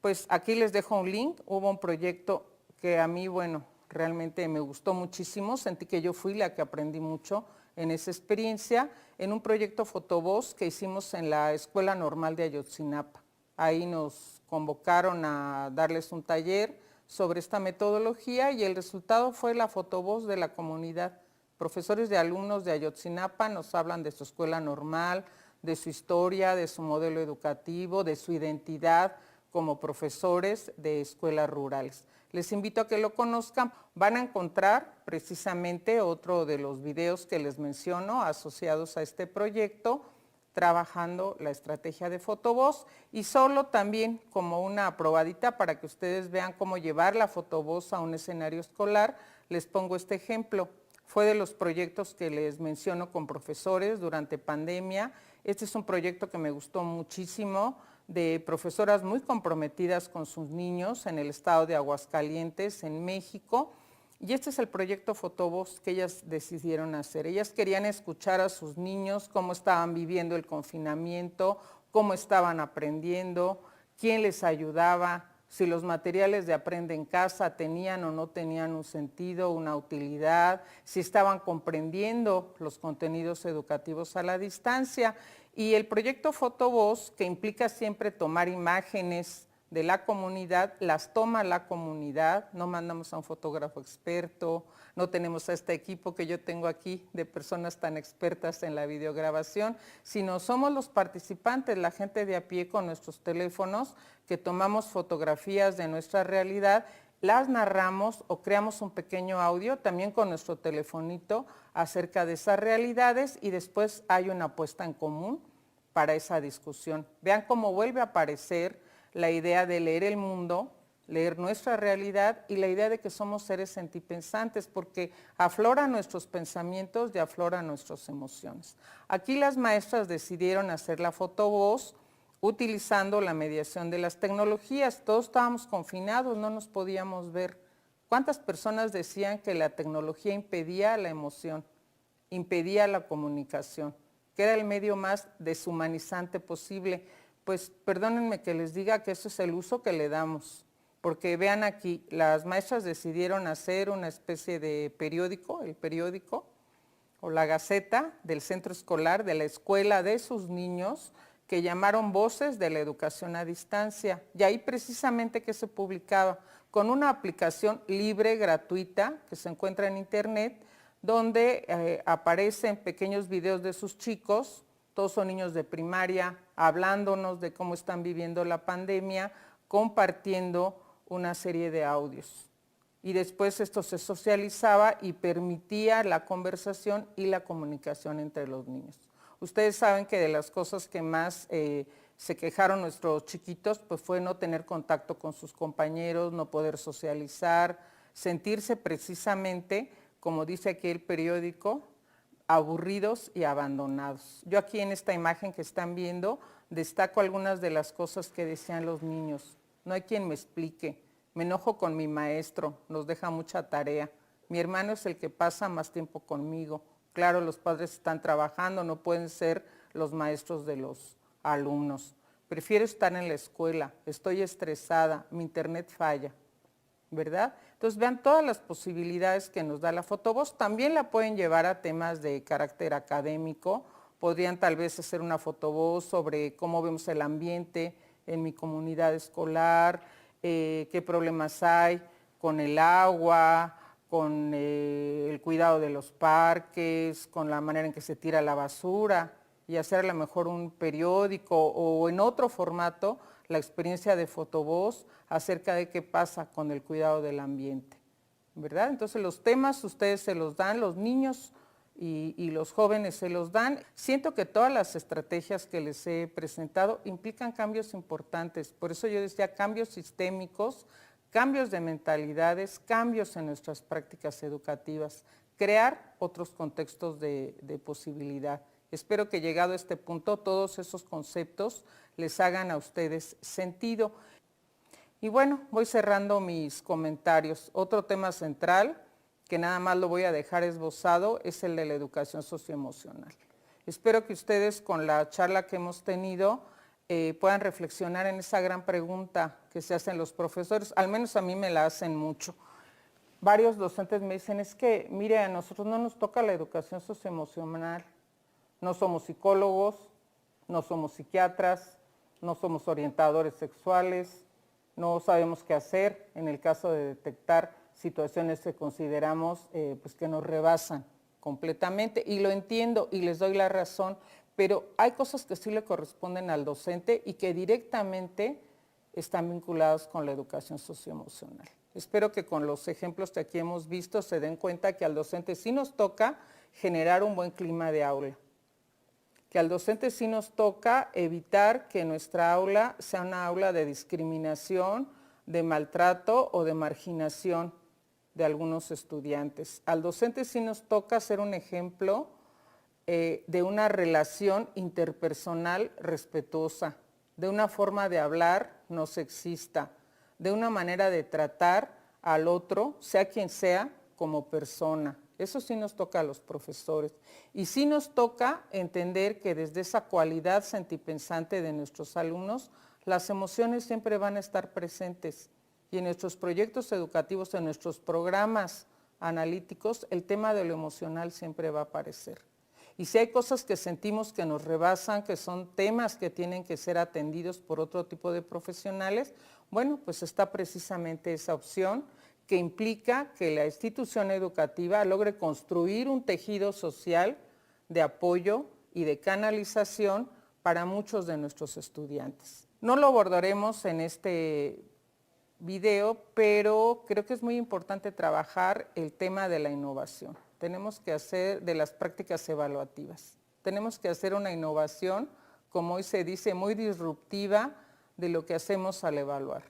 Pues aquí les dejo un link, hubo un proyecto que a mí, bueno, realmente me gustó muchísimo, sentí que yo fui la que aprendí mucho en esa experiencia en un proyecto Fotovoz que hicimos en la Escuela Normal de Ayotzinapa. Ahí nos convocaron a darles un taller sobre esta metodología y el resultado fue la fotovoz de la comunidad. Profesores y alumnos de Ayotzinapa nos hablan de su escuela normal, de su historia, de su modelo educativo, de su identidad como profesores de escuelas rurales. Les invito a que lo conozcan. Van a encontrar precisamente otro de los videos que les menciono asociados a este proyecto, trabajando la estrategia de fotovoz, y solo también como una probadita para que ustedes vean cómo llevar la fotovoz a un escenario escolar, les pongo este ejemplo. Fue de los proyectos que les menciono con profesores durante pandemia. Este es un proyecto que me gustó muchísimo, de profesoras muy comprometidas con sus niños en el estado de Aguascalientes, en México. Y este es el proyecto Fotovoz que ellas decidieron hacer. Ellas querían escuchar a sus niños, cómo estaban viviendo el confinamiento, cómo estaban aprendiendo, quién les ayudaba, si los materiales de Aprende en Casa tenían o no tenían un sentido, una utilidad, si estaban comprendiendo los contenidos educativos a la distancia. Y el proyecto Fotovoz, que implica siempre tomar imágenes de la comunidad, las toma la comunidad, no mandamos a un fotógrafo experto, no tenemos a este equipo que yo tengo aquí de personas tan expertas en la videograbación, sino somos los participantes, la gente de a pie con nuestros teléfonos, que tomamos fotografías de nuestra realidad, las narramos o creamos un pequeño audio también con nuestro telefonito acerca de esas realidades y después hay una puesta en común para esa discusión. Vean cómo vuelve a aparecer la idea de leer el mundo, leer nuestra realidad y la idea de que somos seres sentipensantes porque afloran nuestros pensamientos y afloran nuestras emociones. Aquí las maestras decidieron hacer la fotovoz utilizando la mediación de las tecnologías. Todos estábamos confinados, no nos podíamos ver. ¿Cuántas personas decían que la tecnología impedía la emoción, impedía la comunicación, que era el medio más deshumanizante posible? Pues perdónenme que les diga que eso es el uso que le damos, porque vean aquí, las maestras decidieron hacer una especie de periódico, el periódico o la gaceta del centro escolar, de la escuela de sus niños, que llamaron Voces de la Educación a Distancia. Y ahí precisamente que se publicaba con una aplicación libre, gratuita, que se encuentra en internet, donde aparecen pequeños videos de sus chicos, todos son niños de primaria, hablándonos de cómo están viviendo la pandemia, compartiendo una serie de audios. Y después esto se socializaba y permitía la conversación y la comunicación entre los niños. Ustedes saben que de las cosas que más se quejaron nuestros chiquitos, pues fue no tener contacto con sus compañeros, no poder socializar, sentirse precisamente, como dice aquí el periódico, aburridos y abandonados. Yo aquí en esta imagen que están viendo destaco algunas de las cosas que decían los niños. No hay quien me explique, me enojo con mi maestro, nos deja mucha tarea. Mi hermano es el que pasa más tiempo conmigo. Claro, los padres están trabajando, no pueden ser los maestros de los alumnos. Prefiero estar en la escuela, estoy estresada, mi internet falla, ¿verdad? Entonces vean todas las posibilidades que nos da la fotovoz. También la pueden llevar a temas de carácter académico. Podrían tal vez hacer una fotovoz sobre cómo vemos el ambiente en mi comunidad escolar, qué problemas hay con el agua, con el cuidado de los parques, con la manera en que se tira la basura, y hacer a lo mejor un periódico o en otro formato la experiencia de fotovoz acerca de qué pasa con el cuidado del ambiente, ¿verdad? Entonces los temas ustedes se los dan, los niños y los jóvenes se los dan. Siento que todas las estrategias que les he presentado implican cambios importantes, por eso yo decía cambios sistémicos, cambios de mentalidades, cambios en nuestras prácticas educativas, crear otros contextos de posibilidad. Espero que llegado a este punto todos esos conceptos les hagan a ustedes sentido. Y bueno, voy cerrando mis comentarios. Otro tema central, que nada más lo voy a dejar esbozado, es el de la educación socioemocional. Espero que ustedes con la charla que hemos tenido puedan reflexionar en esa gran pregunta que se hacen los profesores, al menos a mí me la hacen mucho. varios docentes me dicen, es que, mire, a nosotros no nos toca la educación socioemocional, no somos psicólogos, no somos psiquiatras, no somos orientadores sexuales, no sabemos qué hacer en el caso de detectar situaciones que consideramos pues que nos rebasan completamente, y lo entiendo y les doy la razón, pero hay cosas que sí le corresponden al docente y que directamente están vinculadas con la educación socioemocional. Espero que con los ejemplos que aquí hemos visto se den cuenta que al docente sí nos toca generar un buen clima de aula, que al docente sí nos toca evitar que nuestra aula sea una aula de discriminación, de maltrato o de marginación de algunos estudiantes. Al docente sí nos toca ser un ejemplo de una relación interpersonal respetuosa, de una forma de hablar no sexista, de una manera de tratar al otro, sea quien sea, como persona. Eso sí nos toca a los profesores. Y sí nos toca entender que desde esa cualidad sentipensante de nuestros alumnos, las emociones siempre van a estar presentes. Y en nuestros proyectos educativos, en nuestros programas analíticos, el tema de lo emocional siempre va a aparecer. Y si hay cosas que sentimos que nos rebasan, que son temas que tienen que ser atendidos por otro tipo de profesionales, bueno, pues está precisamente esa opción que implica que la institución educativa logre construir un tejido social de apoyo y de canalización para muchos de nuestros estudiantes. No lo abordaremos en este video, pero creo que es muy importante trabajar el tema de la innovación. Tenemos que hacer de las prácticas evaluativas. Tenemos que hacer una innovación, como hoy se dice, muy disruptiva de lo que hacemos al evaluar.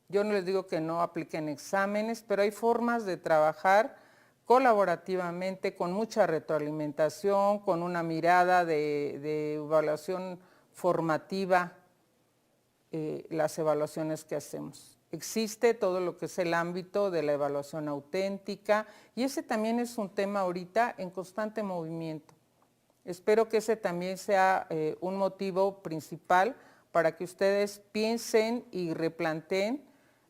Yo no les digo que no apliquen exámenes, pero hay formas de trabajar colaborativamente, con mucha retroalimentación, con una mirada de evaluación formativa, las evaluaciones que hacemos. Existe todo lo que es el ámbito de la evaluación auténtica y ese también es un tema ahorita en constante movimiento. Espero que ese también sea un motivo principal para que ustedes piensen y replanteen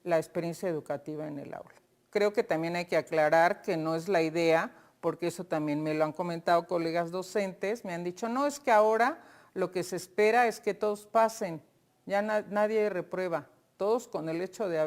la experiencia educativa en el aula. Creo que también hay que aclarar que no es la idea, porque eso también me lo han comentado colegas docentes, me han dicho, no, es que ahora lo que se espera es que todos pasen, ya nadie reprueba. Todos con el hecho de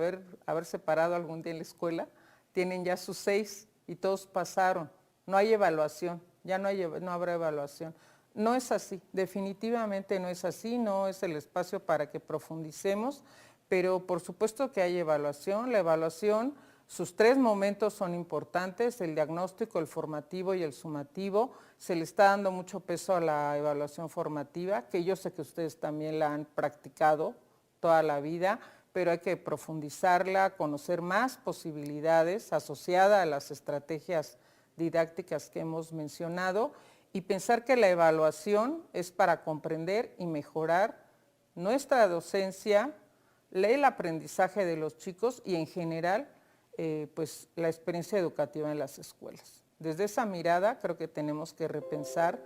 haberse parado algún día en la escuela, tienen ya sus 6 y todos pasaron. No hay evaluación, ya no habrá evaluación. No es así, definitivamente no es así, no es el espacio para que profundicemos, pero por supuesto que hay evaluación. La evaluación, sus 3 momentos son importantes, el diagnóstico, el formativo y el sumativo. Se le está dando mucho peso a la evaluación formativa, que yo sé que ustedes también la han practicado toda la vida, pero hay que profundizarla, conocer más posibilidades asociadas a las estrategias didácticas que hemos mencionado y pensar que la evaluación es para comprender y mejorar nuestra docencia, el aprendizaje de los chicos y en general pues la experiencia educativa en las escuelas. Desde esa mirada creo que tenemos que repensar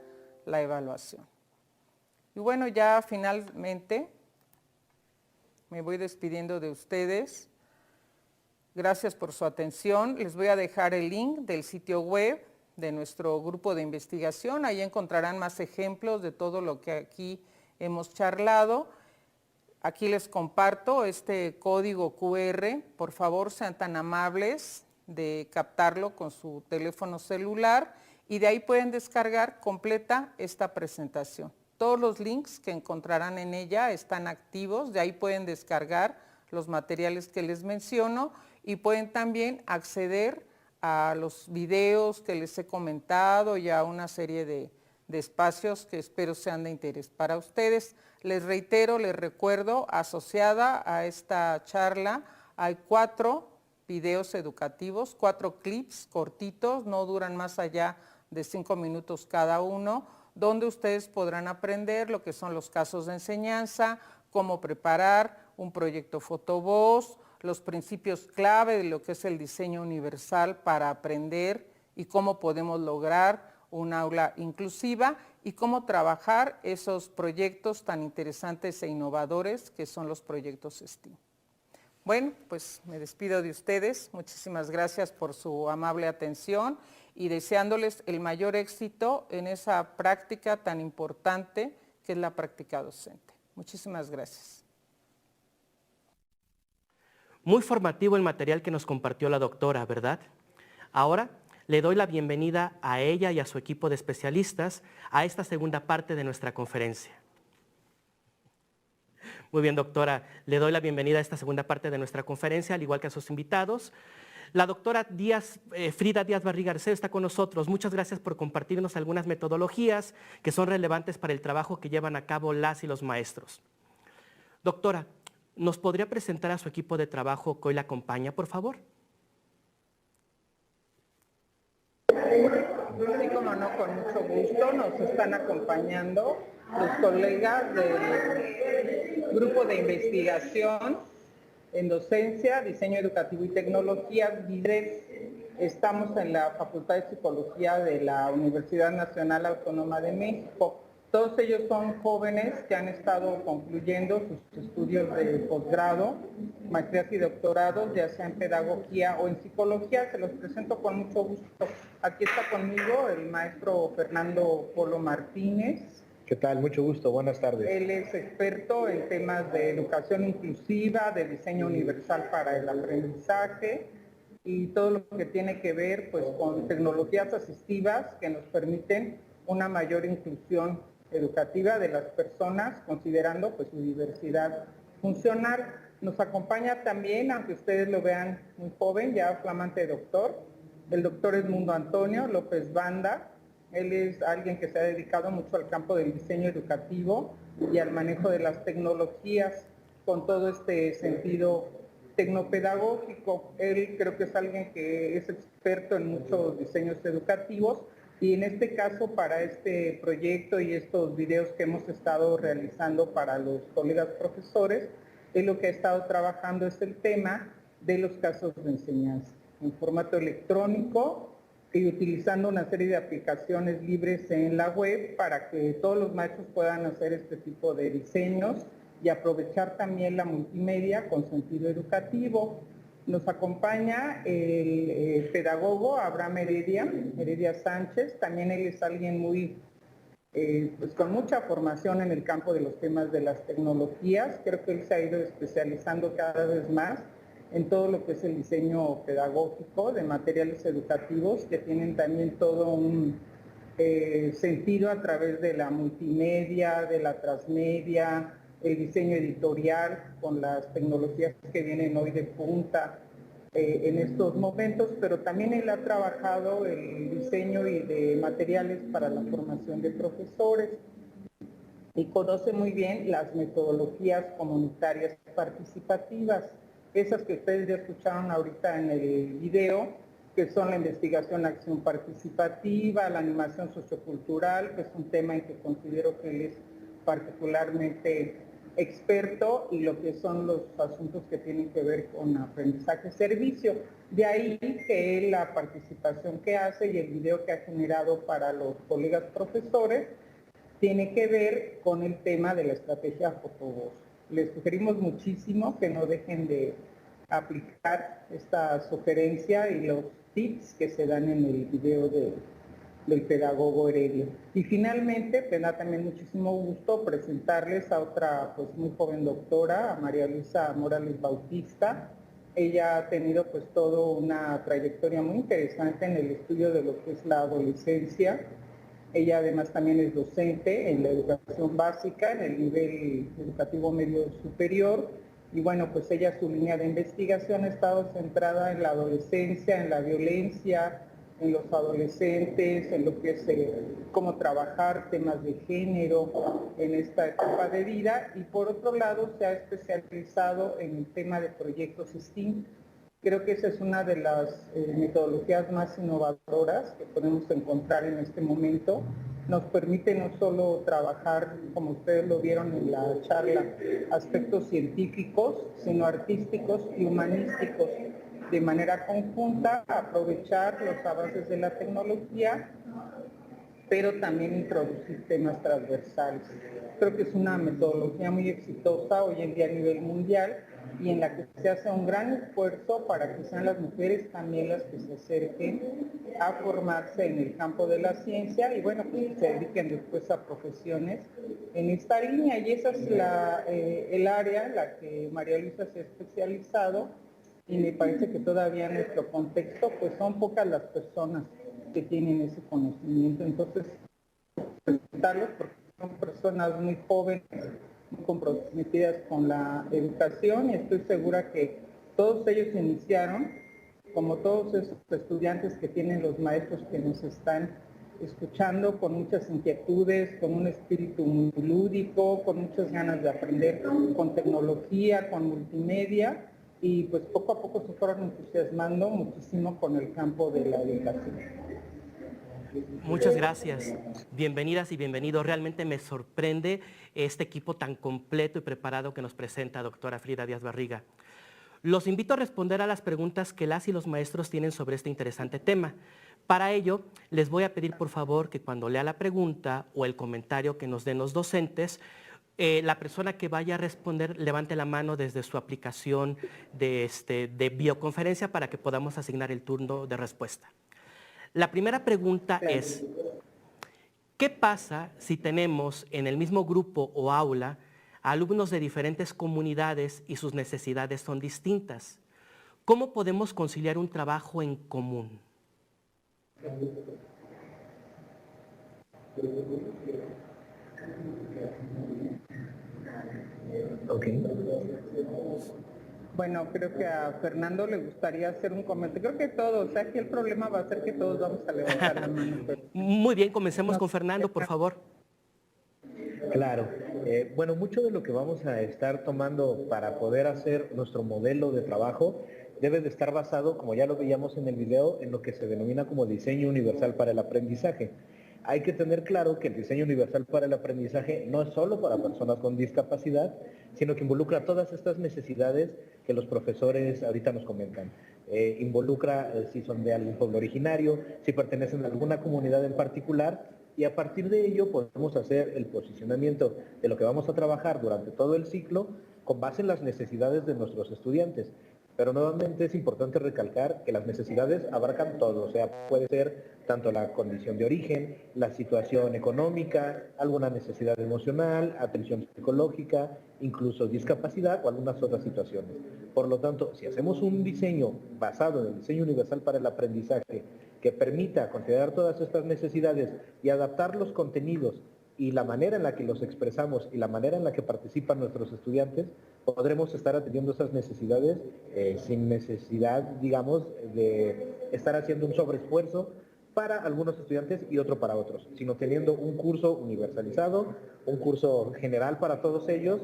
la evaluación. Y bueno, ya finalmente me voy despidiendo de ustedes. Gracias por su atención. Les voy a dejar el link del sitio web de nuestro grupo de investigación. Ahí encontrarán más ejemplos de todo lo que aquí hemos charlado. Aquí les comparto este código QR. Por favor, sean tan amables de captarlo con su teléfono celular y de ahí pueden descargar completa esta presentación. Todos los links que encontrarán en ella están activos, de ahí pueden descargar los materiales que les menciono y pueden también acceder a los videos que les he comentado y a una serie de espacios que espero sean de interés para ustedes. Les reitero, les recuerdo, asociada a esta charla hay 4 videos educativos, 4 clips cortitos, no duran más allá de 5 minutos cada uno, donde ustedes podrán aprender lo que son los casos de enseñanza, cómo preparar un proyecto fotovoz, los principios clave de lo que es el diseño universal para aprender y cómo podemos lograr un aula inclusiva y cómo trabajar esos proyectos tan interesantes e innovadores que son los proyectos STEAM. Bueno, pues me despido de ustedes. Muchísimas gracias por su amable atención y deseándoles el mayor éxito en esa práctica tan importante que es la práctica docente. Muchísimas gracias. Muy formativo el material que nos compartió la doctora, ¿verdad? Ahora le doy la bienvenida a ella y a su equipo de especialistas a esta segunda parte de nuestra conferencia. Muy bien, doctora, le doy la bienvenida a esta segunda parte de nuestra conferencia, al igual que a sus invitados. La doctora Frida Díaz Barriga Arceo está con nosotros. Muchas gracias por compartirnos algunas metodologías que son relevantes para el trabajo que llevan a cabo las y los maestros. Doctora, ¿nos podría presentar a su equipo de trabajo que hoy la acompaña, por favor? Sí, como no, con mucho gusto. Nos están acompañando los colegas del Grupo de Investigación en Docencia, Diseño Educativo y Tecnología, DIDES. Estamos en la Facultad de Psicología de la Universidad Nacional Autónoma de México. Todos ellos son jóvenes que han estado concluyendo sus estudios de posgrado, maestrías y doctorados, ya sea en pedagogía o en psicología. Se los presento con mucho gusto. Aquí está conmigo el maestro Fernando Polo Martínez. ¿Qué tal? Mucho gusto. Buenas tardes. Él es experto en temas de educación inclusiva, de diseño universal para el aprendizaje y todo lo que tiene que ver pues, con tecnologías asistivas que nos permiten una mayor inclusión educativa de las personas, considerando pues, su diversidad funcional. Nos acompaña también, aunque ustedes lo vean muy joven, ya flamante doctor, el doctor Edmundo Antonio López Banda. Él es alguien que se ha dedicado mucho al campo del diseño educativo y al manejo de las tecnologías con todo este sentido tecnopedagógico. Él creo que es alguien que es experto en muchos diseños educativos y en este caso para este proyecto y estos videos que hemos estado realizando para los colegas profesores, él lo que ha estado trabajando es el tema de los casos de enseñanza en formato electrónico y utilizando una serie de aplicaciones libres en la web para que todos los maestros puedan hacer este tipo de diseños y aprovechar también la multimedia con sentido educativo. Nos acompaña el pedagogo Abraham Heredia Sánchez. También él es alguien muy, pues con mucha formación en el campo de los temas de las tecnologías. Creo que él se ha ido especializando cada vez más en todo lo que es el diseño pedagógico de materiales educativos que tienen también todo un sentido a través de la multimedia, de la transmedia, el diseño editorial con las tecnologías que vienen hoy de punta en estos momentos, pero también él ha trabajado el diseño y de materiales para la formación de profesores y conoce muy bien las metodologías comunitarias participativas. Esas que ustedes ya escucharon ahorita en el video, que son la investigación, acción participativa, la animación sociocultural, que es un tema en que considero que él es particularmente experto, y lo que son los asuntos que tienen que ver con aprendizaje-servicio. De ahí que la participación que hace y el video que ha generado para los colegas profesores tiene que ver con el tema de la estrategia Fotovoz. Les sugerimos muchísimo que no dejen de aplicar esta sugerencia y los tips que se dan en el video del pedagogo Heredia. Y finalmente, me da también muchísimo gusto presentarles a otra pues, muy joven doctora, a María Luisa Morales Bautista. Ella ha tenido pues toda una trayectoria muy interesante en el estudio de lo que es la adolescencia. Ella además también es docente en la educación básica, en el nivel educativo medio superior. Y bueno, pues ella, su línea de investigación ha estado centrada en la adolescencia, en la violencia, en los adolescentes, en lo que es cómo trabajar temas de género en esta etapa de vida. Y por otro lado, se ha especializado en el tema de proyectos STEAM. Creo que esa es una de las metodologías más innovadoras que podemos encontrar en este momento. Nos permite no solo trabajar, como ustedes lo vieron en la charla, aspectos científicos, sino artísticos y humanísticos. De manera conjunta, aprovechar los avances de la tecnología, pero también introducir temas transversales. Creo que es una metodología muy exitosa hoy en día a nivel mundial y en la que se hace un gran esfuerzo para que sean las mujeres también las que se acerquen a formarse en el campo de la ciencia y bueno, pues que se dediquen después a profesiones en esta línea, y esa es el área en la que María Luisa se ha especializado, y me parece que todavía en nuestro contexto pues son pocas las personas que tienen ese conocimiento, entonces presentarlos porque son personas muy jóvenes, muy comprometidas con la educación, y estoy segura que todos ellos iniciaron, como todos esos estudiantes que tienen los maestros que nos están escuchando, con muchas inquietudes, con un espíritu muy lúdico, con muchas ganas de aprender con tecnología, con multimedia, y pues poco a poco se fueron entusiasmando muchísimo con el campo de la educación. Muchas gracias. Bienvenidas y bienvenidos. Realmente me sorprende este equipo tan completo y preparado que nos presenta doctora Frida Díaz Barriga. Los invito a responder a las preguntas que las y los maestros tienen sobre este interesante tema. Para ello, les voy a pedir por favor que cuando lea la pregunta o el comentario que nos den los docentes, la persona que vaya a responder levante la mano desde su aplicación de videoconferencia para que podamos asignar el turno de respuesta. La primera pregunta es, ¿qué pasa si tenemos en el mismo grupo o aula alumnos de diferentes comunidades y sus necesidades son distintas? ¿Cómo podemos conciliar un trabajo en común? Okay. Bueno, creo que a Fernando le gustaría hacer un comentario. Creo que todos, o sea, que el problema va a ser que todos vamos a levantar la mano. Muy bien, comencemos con Fernando, por favor. Claro. Bueno, mucho de lo que vamos a estar tomando para poder hacer nuestro modelo de trabajo debe de estar basado, como ya lo veíamos en el video, en lo que se denomina como diseño universal para el aprendizaje. Hay que tener claro que el diseño universal para el aprendizaje no es solo para personas con discapacidad, sino que involucra todas estas necesidades que los profesores ahorita nos comentan. Involucra si son de algún pueblo originario, si pertenecen a alguna comunidad en particular, y a partir de ello podemos hacer el posicionamiento de lo que vamos a trabajar durante todo el ciclo con base en las necesidades de nuestros estudiantes. Pero nuevamente es importante recalcar que las necesidades abarcan todo, o sea, puede ser tanto la condición de origen, la situación económica, alguna necesidad emocional, atención psicológica, incluso discapacidad o algunas otras situaciones. Por lo tanto, si hacemos un diseño basado en el diseño universal para el aprendizaje que permita considerar todas estas necesidades y adaptar los contenidos y la manera en la que los expresamos y la manera en la que participan nuestros estudiantes, podremos estar atendiendo esas necesidades sin necesidad, digamos, de estar haciendo un sobreesfuerzo para algunos estudiantes y otro para otros, sino teniendo un curso universalizado, un curso general para todos ellos,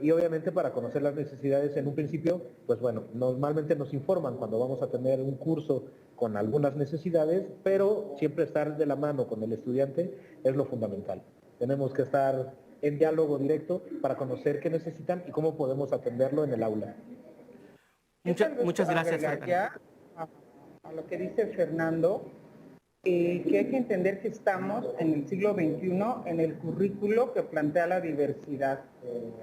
y obviamente para conocer las necesidades en un principio, pues bueno, normalmente nos informan cuando vamos a tener un curso con algunas necesidades, pero siempre estar de la mano con el estudiante es lo fundamental. Tenemos que estar en diálogo directo para conocer qué necesitan y cómo podemos atenderlo en el aula. Muchas gracias, Fernando. A lo que dice Fernando, que hay que entender que estamos en el siglo XXI en el currículo que plantea la diversidad.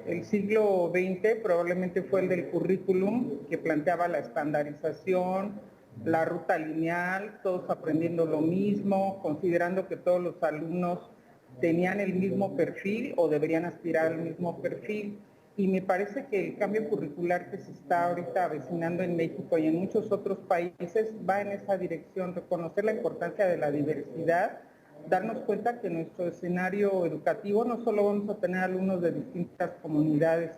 El siglo XX probablemente fue el del currículum que planteaba la estandarización, la ruta lineal, todos aprendiendo lo mismo, considerando que todos los alumnos tenían el mismo perfil o deberían aspirar al mismo perfil. Y me parece que el cambio curricular que se está ahorita avecinando en México y en muchos otros países va en esa dirección, reconocer la importancia de la diversidad, darnos cuenta que en nuestro escenario educativo no solo vamos a tener alumnos de distintas comunidades,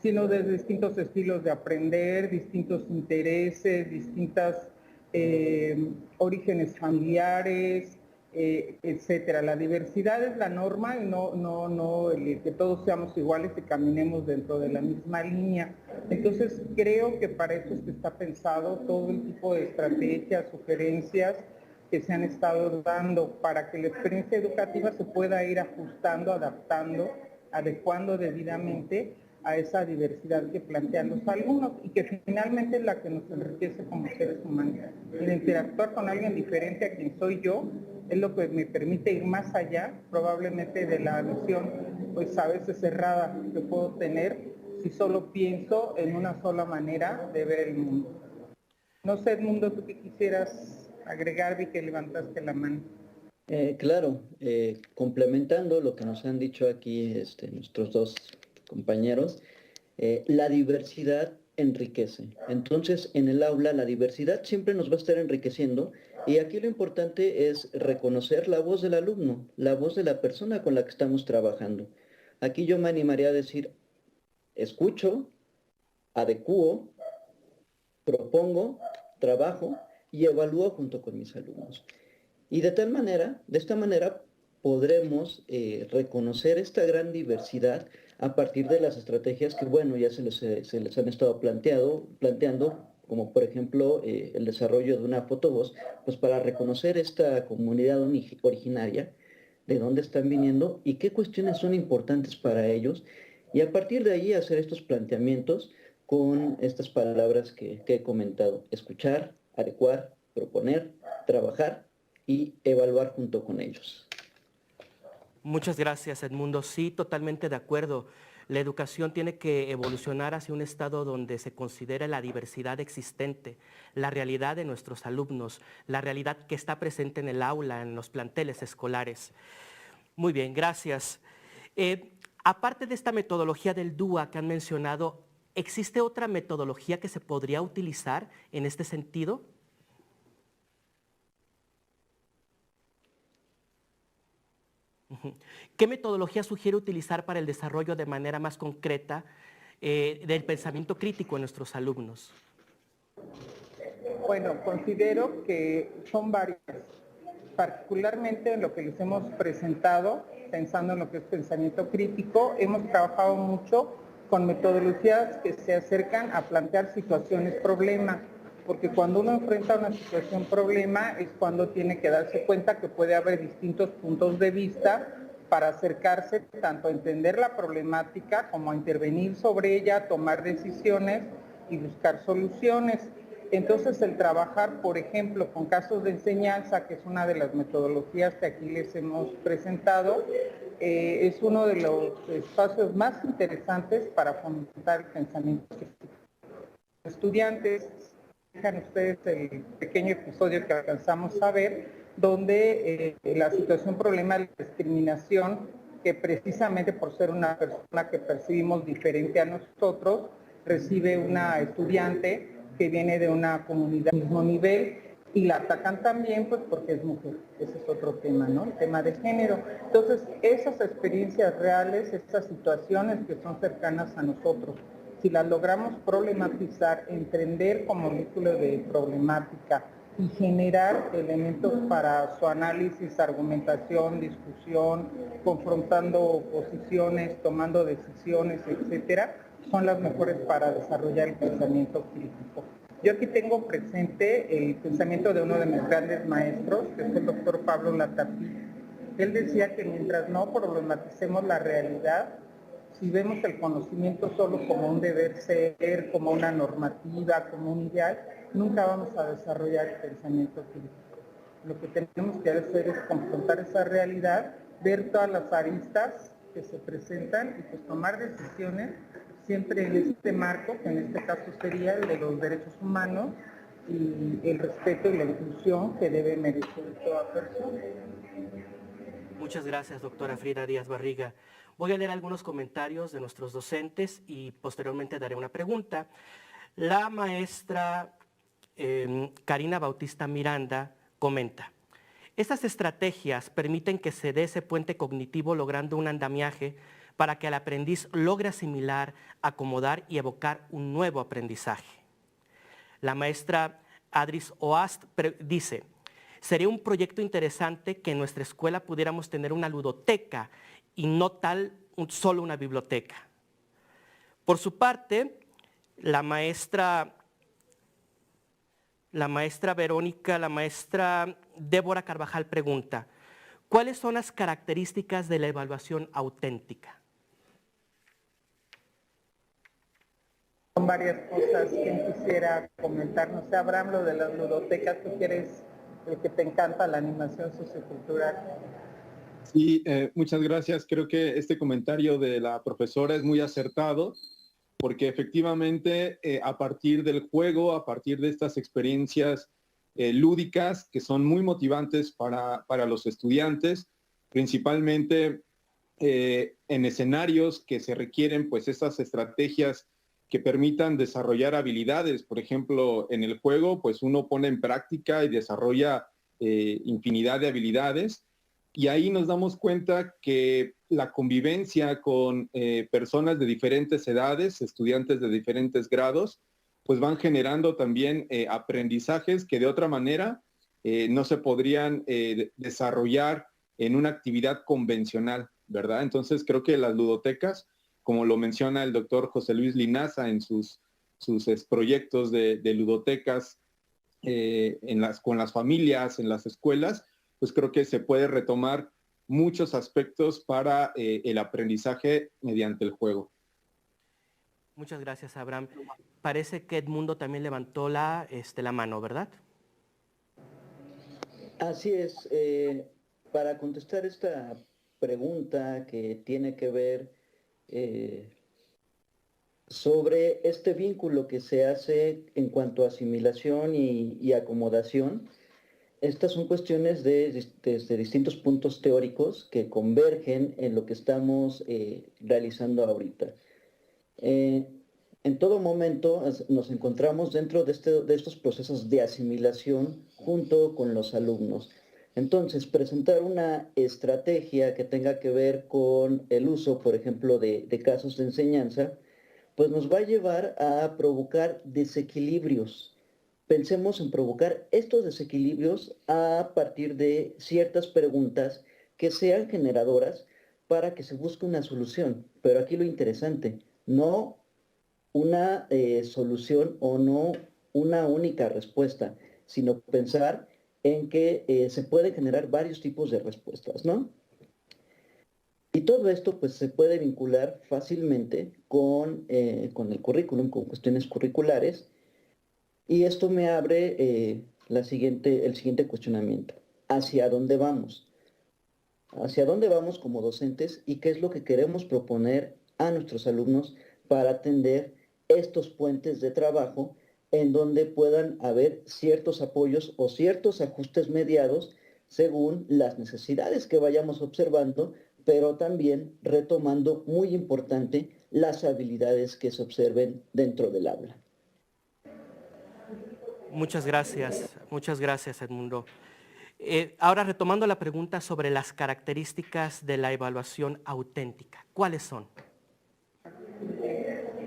sino de distintos estilos de aprender, distintos intereses, distintas orígenes familiares, etcétera. La diversidad es la norma y no el que todos seamos iguales y caminemos dentro de la misma línea. Entonces creo que para eso es que está pensado todo el tipo de estrategias, sugerencias que se han estado dando para que la experiencia educativa se pueda ir ajustando, adaptando, adecuando debidamente a esa diversidad que plantean los alumnos y que finalmente es la que nos enriquece como seres humanos. El interactuar con alguien diferente a quien soy yo es lo que me permite ir más allá probablemente de la visión pues a veces cerrada que puedo tener si solo pienso en una sola manera de ver el mundo. No sé, Edmundo, ¿tú qué quisieras agregar? Vi que levantaste la mano. Claro, complementando lo que nos han dicho aquí nuestros dos compañeros, la diversidad enriquece. Entonces, en el aula la diversidad siempre nos va a estar enriqueciendo y aquí lo importante es reconocer la voz del alumno, la voz de la persona con la que estamos trabajando. Aquí yo me animaría a decir, escucho, adecuo, propongo, trabajo y evalúo junto con mis alumnos. Y de esta manera podremos reconocer esta gran diversidad a partir de las estrategias que, bueno, ya se les han estado planteando, como por ejemplo el desarrollo de una fotovoz, pues para reconocer esta comunidad originaria, de dónde están viniendo y qué cuestiones son importantes para ellos, y a partir de ahí hacer estos planteamientos con estas palabras que he comentado: escuchar, adecuar, proponer, trabajar y evaluar junto con ellos. Muchas gracias, Edmundo. Sí, totalmente de acuerdo. La educación tiene que evolucionar hacia un estado donde se considere la diversidad existente, la realidad de nuestros alumnos, la realidad que está presente en el aula, en los planteles escolares. Muy bien, gracias. Aparte de esta metodología del DUA que han mencionado, ¿existe otra metodología que se podría utilizar en este sentido? ¿Qué metodología sugiere utilizar para el desarrollo de manera más concreta del pensamiento crítico en nuestros alumnos? Bueno, considero que son varias, particularmente en lo que les hemos presentado, pensando en lo que es pensamiento crítico, hemos trabajado mucho con metodologías que se acercan a plantear situaciones problema, porque cuando uno enfrenta una situación problema es cuando tiene que darse cuenta que puede haber distintos puntos de vista para acercarse tanto a entender la problemática como a intervenir sobre ella, tomar decisiones y buscar soluciones. Entonces el trabajar, por ejemplo, con casos de enseñanza, que es una de las metodologías que aquí les hemos presentado, es uno de los espacios más interesantes para fomentar el pensamiento crítico. Estudiantes, dejan ustedes el pequeño episodio que alcanzamos a ver, donde la situación problema de la discriminación, que precisamente por ser una persona que percibimos diferente a nosotros, recibe una estudiante que viene de una comunidad del mismo nivel y la atacan también pues porque es mujer. Ese es otro tema, ¿no? El tema de género. Entonces, esas experiencias reales, estas situaciones que son cercanas a nosotros, si las logramos problematizar, entender como vínculo de problemática y generar elementos para su análisis, argumentación, discusión, confrontando posiciones, tomando decisiones, etcétera, son las mejores para desarrollar el pensamiento crítico. Yo aquí tengo presente el pensamiento de uno de mis grandes maestros, que es el doctor Pablo Latapí. Él decía que mientras no problematicemos la realidad, si vemos el conocimiento solo como un deber ser, como una normativa, como un ideal, nunca vamos a desarrollar el pensamiento crítico. Lo que tenemos que hacer es confrontar esa realidad, ver todas las aristas que se presentan y pues tomar decisiones siempre en este marco, que en este caso sería el de los derechos humanos y el respeto y la inclusión que debe merecer toda persona. Muchas gracias, doctora Frida Díaz Barriga. Voy a leer algunos comentarios de nuestros docentes y posteriormente daré una pregunta. La maestra Karina Bautista Miranda comenta: estas estrategias permiten que se dé ese puente cognitivo logrando un andamiaje para que el aprendiz logre asimilar, acomodar y evocar un nuevo aprendizaje. La maestra Adris Oast dice: sería un proyecto interesante que en nuestra escuela pudiéramos tener una ludoteca y no solo una biblioteca. Por su parte, la maestra Verónica, la maestra Débora Carvajal pregunta: ¿cuáles son las características de la evaluación auténtica? Son varias cosas que quisiera comentar. No sé, Abraham, lo de las ludotecas, tú quieres, el que te encanta la animación sociocultural. Sí, muchas gracias. Creo que este comentario de la profesora es muy acertado porque efectivamente a partir del juego, a partir de estas experiencias lúdicas que son muy motivantes para los estudiantes, principalmente en escenarios que se requieren pues estas estrategias que permitan desarrollar habilidades. Por ejemplo, en el juego pues uno pone en práctica y desarrolla infinidad de habilidades, y ahí nos damos cuenta que la convivencia con personas de diferentes edades, estudiantes de diferentes grados, pues van generando también aprendizajes que de otra manera no se podrían desarrollar en una actividad convencional, ¿verdad? Entonces creo que las ludotecas, como lo menciona el doctor José Luis Linaza en sus proyectos de ludotecas con las familias, en las escuelas, pues creo que se puede retomar muchos aspectos para el aprendizaje mediante el juego. Muchas gracias, Abraham. Parece que Edmundo también levantó la mano, ¿verdad? Así es. Para contestar esta pregunta que tiene que ver sobre este vínculo que se hace en cuanto a asimilación y acomodación, estas son cuestiones desde distintos puntos teóricos que convergen en lo que estamos realizando ahorita. En todo momento nos encontramos dentro de estos procesos de asimilación junto con los alumnos. Entonces, presentar una estrategia que tenga que ver con el uso, por ejemplo, de casos de enseñanza, pues nos va a llevar a provocar desequilibrios. Pensemos en provocar estos desequilibrios a partir de ciertas preguntas que sean generadoras para que se busque una solución. Pero aquí lo interesante, no una solución o no una única respuesta, sino pensar en que se pueden generar varios tipos de respuestas, ¿no? Y todo esto pues se puede vincular fácilmente con el currículum, con cuestiones curriculares. Y esto me abre el siguiente cuestionamiento. ¿Hacia dónde vamos? ¿Hacia dónde vamos como docentes y qué es lo que queremos proponer a nuestros alumnos para atender estos puentes de trabajo en donde puedan haber ciertos apoyos o ciertos ajustes mediados según las necesidades que vayamos observando, pero también retomando, muy importante, las habilidades que se observen dentro del aula? Muchas gracias Edmundo. Ahora retomando la pregunta sobre las características de la evaluación auténtica, ¿cuáles son?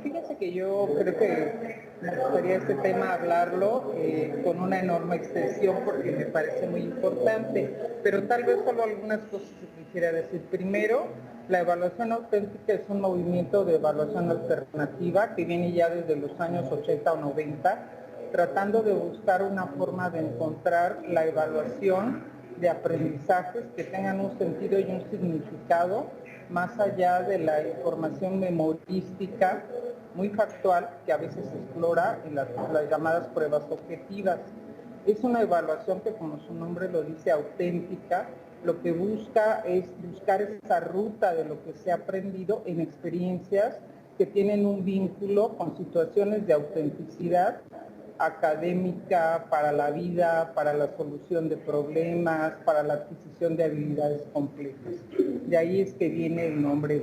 Fíjense que yo creo que me gustaría este tema hablarlo con una enorme extensión porque me parece muy importante, pero tal vez solo algunas cosas que quisiera decir. Primero, la evaluación auténtica es un movimiento de evaluación alternativa que viene ya desde los años 80 o 90, tratando de buscar una forma de encontrar la evaluación de aprendizajes que tengan un sentido y un significado más allá de la información memorística muy factual que a veces se explora en las llamadas pruebas objetivas. Es una evaluación que, como su nombre lo dice, auténtica. Lo que busca es buscar esa ruta de lo que se ha aprendido en experiencias que tienen un vínculo con situaciones de autenticidad académica, para la vida, para la solución de problemas, para la adquisición de habilidades complejas. De ahí es que viene el nombre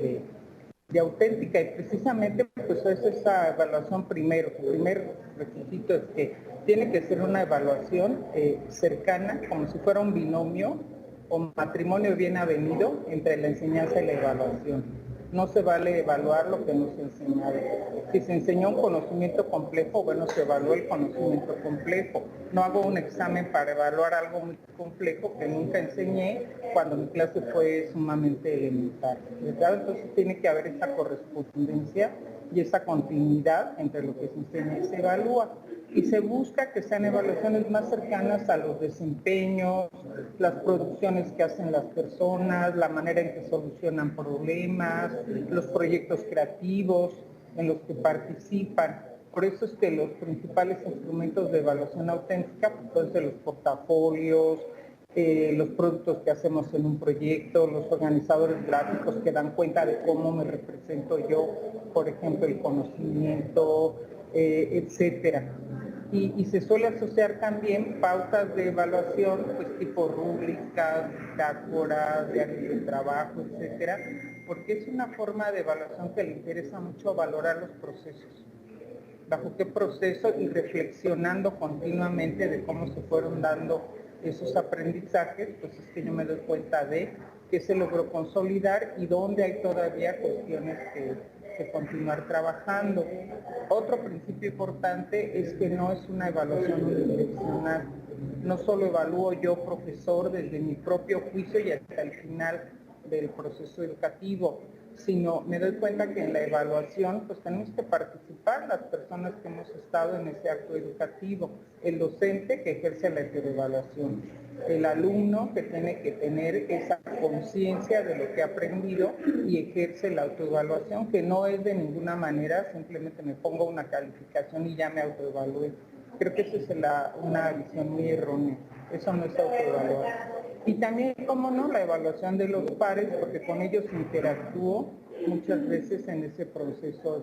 de auténtica, y precisamente pues es esa evaluación primero. El primer requisito es que tiene que ser una evaluación cercana, como si fuera un binomio o matrimonio bien avenido entre la enseñanza y la evaluación. No se vale evaluar lo que no se ha enseñado. Si se enseñó un conocimiento complejo, bueno, se evalúa el conocimiento complejo. No hago un examen para evaluar algo muy complejo que nunca enseñé cuando mi clase fue sumamente elemental, ¿verdad? Entonces tiene que haber esa correspondencia y esa continuidad entre lo que se enseña y se evalúa. Y se busca que sean evaluaciones más cercanas a los desempeños, las producciones que hacen las personas, la manera en que solucionan problemas, los proyectos creativos en los que participan. Por eso es que los principales instrumentos de evaluación auténtica pueden ser los portafolios, los productos que hacemos en un proyecto, los organizadores gráficos que dan cuenta de cómo me represento yo por ejemplo, el conocimiento, etcétera. Y se suele asociar también pautas de evaluación, pues tipo rúbricas, bitácoras, diarios de trabajo, etcétera, porque es una forma de evaluación que le interesa mucho valorar los procesos. Bajo qué proceso y reflexionando continuamente de cómo se fueron dando esos aprendizajes, pues es que yo me doy cuenta de qué se logró consolidar y dónde hay todavía cuestiones que continuar trabajando. Otro principio importante es que no es una evaluación unidireccional. No solo evalúo yo, profesor, desde mi propio juicio y hasta el final del proceso educativo, sino me doy cuenta que en la evaluación pues tenemos que participar las personas que hemos estado en ese acto educativo, el docente que ejerce la heteroevaluación, el alumno que tiene que tener esa conciencia de lo que ha aprendido y ejerce la autoevaluación, que no es de ninguna manera simplemente me pongo una calificación y ya me autoevalué. Creo que esa es una visión muy errónea, eso no es autoevaluar. Y también, cómo no, la evaluación de los pares, porque con ellos interactúo muchas veces en ese proceso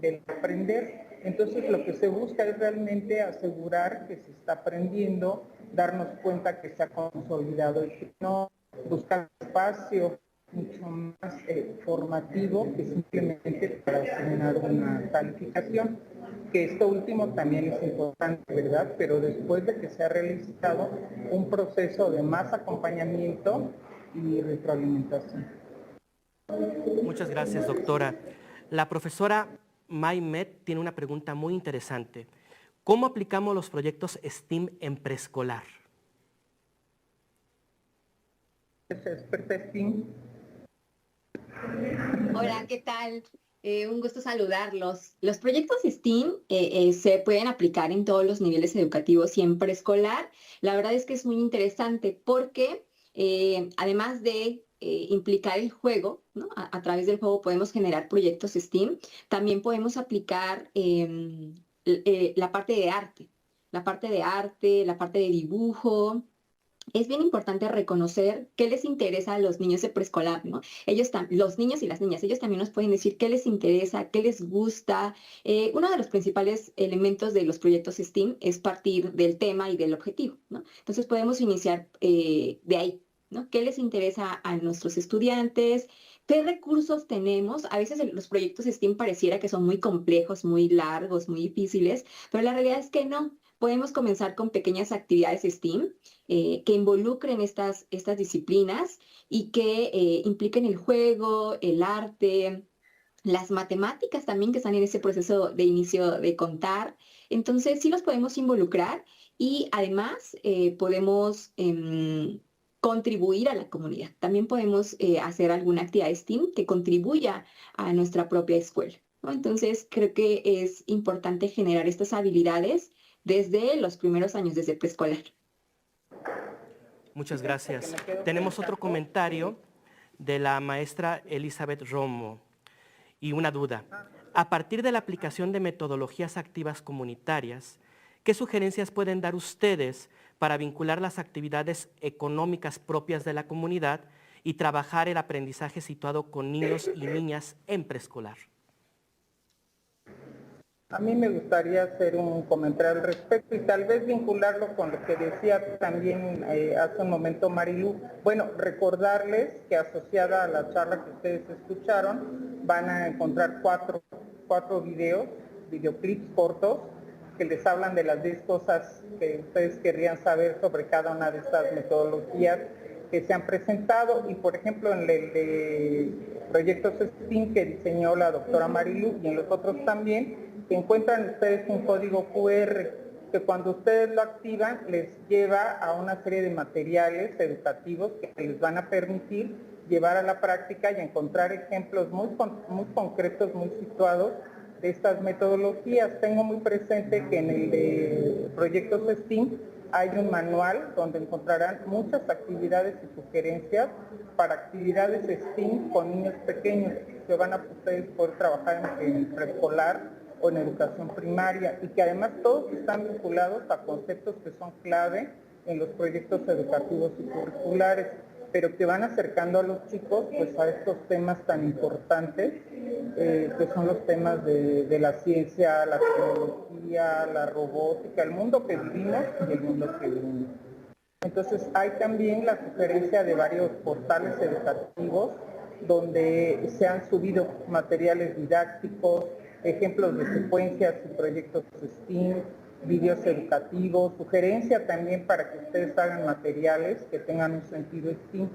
de aprender. Entonces, lo que se busca es realmente asegurar que se está aprendiendo, darnos cuenta que se ha consolidado el no, buscar espacio mucho más formativo que simplemente para asignar una calificación, que esto último también es importante, ¿verdad? Pero después de que se ha realizado un proceso de más acompañamiento y retroalimentación. Muchas gracias, doctora. La profesora Maymet tiene una pregunta muy interesante. ¿Cómo aplicamos los proyectos STEAM en preescolar? ¿Es experta STEAM? Hola, ¿qué tal? Un gusto saludarlos. Los proyectos STEAM se pueden aplicar en todos los niveles educativos y en preescolar. La verdad es que es muy interesante porque además de implicar el juego, ¿no? A través del juego podemos generar proyectos STEAM. También podemos aplicar la parte de arte, la parte de dibujo. Es bien importante reconocer qué les interesa a los niños de preescolar, ¿no? Los niños y las niñas, ellos también nos pueden decir qué les interesa, qué les gusta. Uno de los principales elementos de los proyectos STEAM es partir del tema y del objetivo, ¿no? Entonces podemos iniciar de ahí, ¿no? ¿Qué les interesa a nuestros estudiantes? ¿Qué recursos tenemos? A veces los proyectos STEAM pareciera que son muy complejos, muy largos, muy difíciles, pero la realidad es que no. Podemos comenzar con pequeñas actividades STEAM que involucren estas disciplinas y que impliquen el juego, el arte, las matemáticas también que están en ese proceso de inicio de contar. Entonces sí los podemos involucrar y además podemos contribuir a la comunidad. También podemos hacer alguna actividad STEAM que contribuya a nuestra propia escuela, ¿no? Entonces creo que es importante generar estas habilidades desde los primeros años, desde preescolar. Muchas gracias. Tenemos otro comentario de la maestra Elizabeth Romo y una duda. A partir de la aplicación de metodologías activas comunitarias, ¿qué sugerencias pueden dar ustedes para vincular las actividades económicas propias de la comunidad y trabajar el aprendizaje situado con niños y niñas en preescolar? A mí me gustaría hacer un comentario al respecto y tal vez vincularlo con lo que decía también hace un momento Marilu. Bueno, recordarles que asociada a la charla que ustedes escucharon, van a encontrar cuatro videoclips cortos que les hablan de las 10 cosas que ustedes querrían saber sobre cada una de estas metodologías que se han presentado y por ejemplo en el de proyectos STEAM que diseñó la doctora Marilu y en los otros también, que encuentran ustedes un código QR que cuando ustedes lo activan les lleva a una serie de materiales educativos que les van a permitir llevar a la práctica y encontrar ejemplos muy concretos, muy situados de estas metodologías. Tengo muy presente que en el de proyectos STEAM hay un manual donde encontrarán muchas actividades y sugerencias para actividades STEAM con niños pequeños que van a ustedes poder trabajar en preescolar o en educación primaria y que además todos están vinculados a conceptos que son clave en los proyectos educativos y curriculares. pero que van acercando a los chicos pues a estos temas tan importantes, que son los temas de la ciencia, la tecnología, la robótica, el mundo que vivimos y el mundo que vivimos. Entonces hay también la sugerencia de varios portales educativos donde se han subido materiales didácticos, ejemplos de secuencias y proyectos STEAM, vídeos educativos, sugerencia también para que ustedes hagan materiales que tengan un sentido STEAM.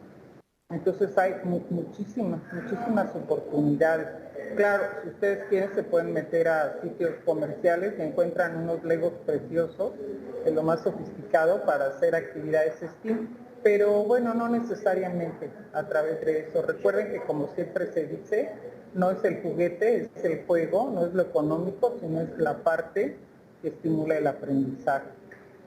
Entonces hay muchísimas oportunidades. Claro, si ustedes quieren se pueden meter a sitios comerciales y encuentran unos legos preciosos, de lo más sofisticado para hacer actividades STEAM, pero bueno, no necesariamente a través de eso. Recuerden que como siempre se dice, no es el juguete, es el juego, no es lo económico, sino es la parte que estimula el aprendizaje.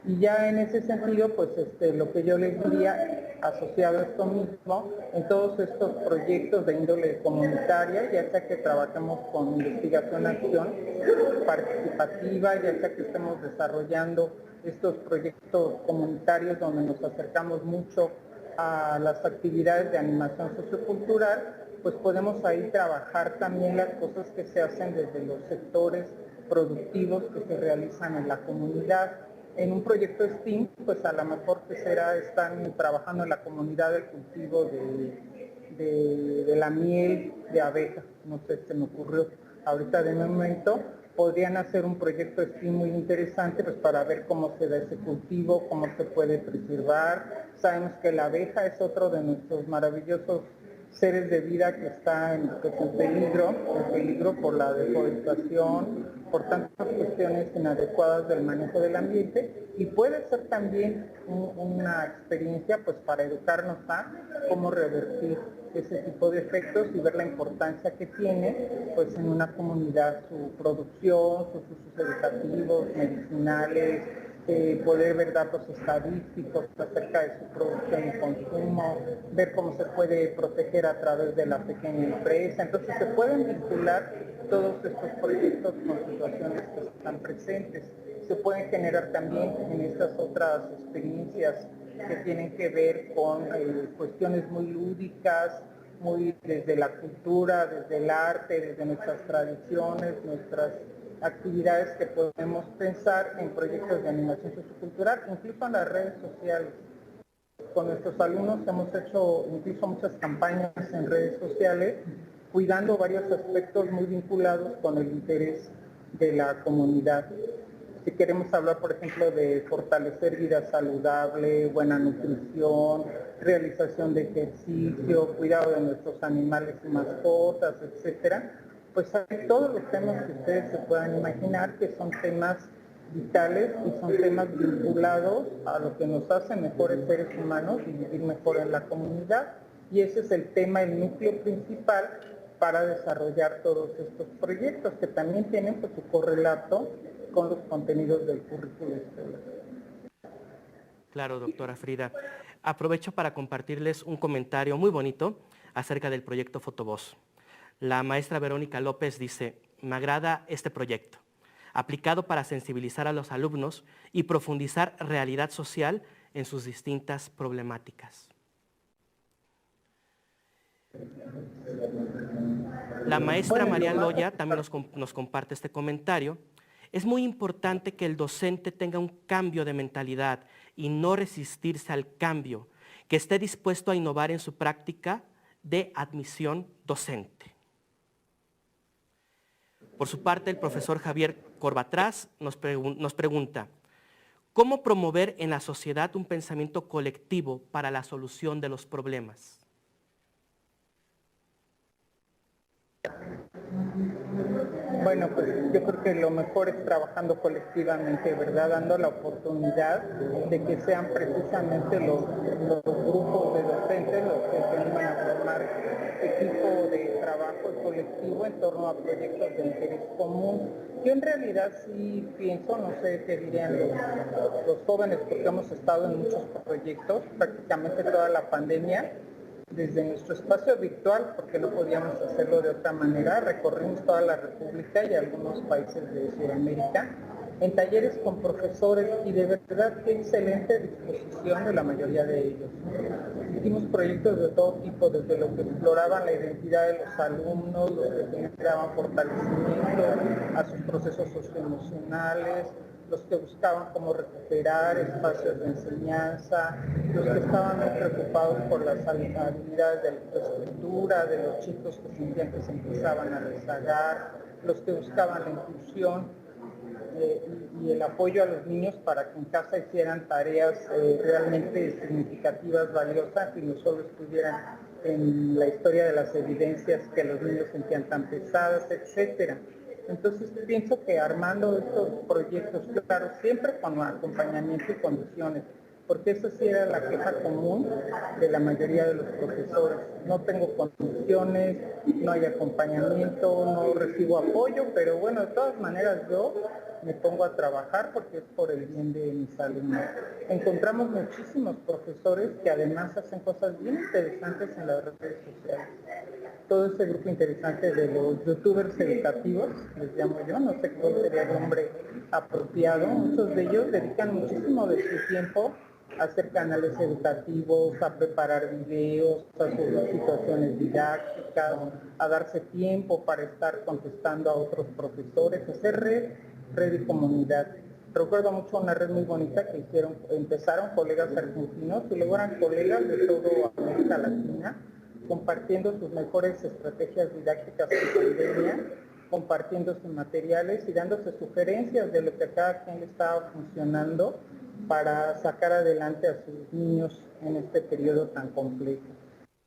Y ya en ese sentido, pues lo que yo les diría, asociado a esto mismo, en todos estos proyectos de índole comunitaria, ya sea que trabajemos con investigación-acción participativa, ya sea que estemos desarrollando estos proyectos comunitarios donde nos acercamos mucho a las actividades de animación sociocultural, pues podemos ahí trabajar también las cosas que se hacen desde los sectores productivos que se realizan en la comunidad. En un proyecto STEAM, pues a lo mejor que están trabajando en la comunidad del cultivo de la miel de abeja, no sé, se me ocurrió ahorita de momento, podrían hacer un proyecto STEAM muy interesante pues para ver cómo se da ese cultivo, cómo se puede preservar. Sabemos que la abeja es otro de nuestros maravillosos seres de vida que está en peligro por la deforestación, por tantas cuestiones inadecuadas del manejo del ambiente, y puede ser también una experiencia pues para educarnos a cómo revertir ese tipo de efectos y ver la importancia que tiene pues en una comunidad su producción, sus usos educativos, medicinales, poder ver datos estadísticos acerca de su producción y consumo, ver cómo se puede proteger a través de la pequeña empresa. Entonces se pueden vincular todos estos proyectos con situaciones que están presentes. Se pueden generar también en estas otras experiencias que tienen que ver con cuestiones muy lúdicas, muy desde la cultura, desde el arte, desde nuestras tradiciones, nuestras actividades que podemos pensar en proyectos de animación sociocultural, incluso en las redes sociales. Con nuestros alumnos hemos hecho incluso muchas campañas en redes sociales, cuidando varios aspectos muy vinculados con el interés de la comunidad. Si queremos hablar, por ejemplo, de fortalecer vida saludable, buena nutrición, realización de ejercicio, cuidado de nuestros animales y mascotas, etcétera, pues hay todos los temas que ustedes se puedan imaginar que son temas vitales y son temas vinculados a lo que nos hace mejores seres humanos y vivir mejor en la comunidad. Y ese es el tema, el núcleo principal para desarrollar todos estos proyectos que también tienen pues, su correlato con los contenidos del currículo escolar. Claro, doctora Frida. Aprovecho para compartirles un comentario muy bonito acerca del proyecto Fotovoz. La maestra Verónica López dice, me agrada este proyecto, aplicado para sensibilizar a los alumnos y profundizar realidad social en sus distintas problemáticas. La maestra María Loya también nos comparte este comentario. Es muy importante que el docente tenga un cambio de mentalidad y no resistirse al cambio, que esté dispuesto a innovar en su práctica de admisión docente. Por su parte, el profesor Javier Corbatrás nos pregunta, ¿cómo promover en la sociedad un pensamiento colectivo para la solución de los problemas? Bueno, pues yo creo que lo mejor es trabajando colectivamente, ¿verdad? Dando la oportunidad de que sean precisamente los grupos de docentes los que se animan a formar equipo de trabajo colectivo en torno a proyectos de interés común. Yo en realidad sí pienso, no sé qué dirían los jóvenes, porque hemos estado en muchos proyectos, prácticamente toda la pandemia, desde nuestro espacio virtual, porque no podíamos hacerlo de otra manera, recorrimos toda la República y algunos países de Sudamérica, en talleres con profesores y de verdad qué excelente disposición de la mayoría de ellos. Hicimos proyectos de todo tipo, desde los que exploraban la identidad de los alumnos, los que generaban fortalecimiento a sus procesos socioemocionales, los que buscaban cómo recuperar espacios de enseñanza, los que estaban muy preocupados por las habilidades de la escritura, de los chicos que sentían que se empezaban a rezagar, los que buscaban la inclusión y el apoyo a los niños para que en casa hicieran tareas realmente significativas, valiosas y no solo estuvieran en la historia de las evidencias que los niños sentían tan pesadas, etcétera. Entonces pienso que armando estos proyectos, claro, siempre con acompañamiento y condiciones, porque eso sí era la queja común de la mayoría de los profesores. No tengo condiciones, no hay acompañamiento, no recibo apoyo, pero bueno, de todas maneras yo me pongo a trabajar porque es por el bien de mis alumnos. Encontramos muchísimos profesores que además hacen cosas bien interesantes en las redes sociales. Todo ese grupo interesante de los youtubers educativos, les llamo yo, no sé cuál sería el nombre apropiado, muchos de ellos dedican muchísimo de su tiempo a hacer canales educativos, a preparar videos, a subir situaciones didácticas, a darse tiempo para estar contestando a otros profesores, hacer red y comunidad. Recuerdo mucho una red muy bonita que empezaron colegas argentinos y luego eran colegas de toda América Latina, compartiendo sus mejores estrategias didácticas en pandemia, compartiéndose materiales y dándose sugerencias de lo que a cada quien le estaba funcionando para sacar adelante a sus niños en este periodo tan complejo.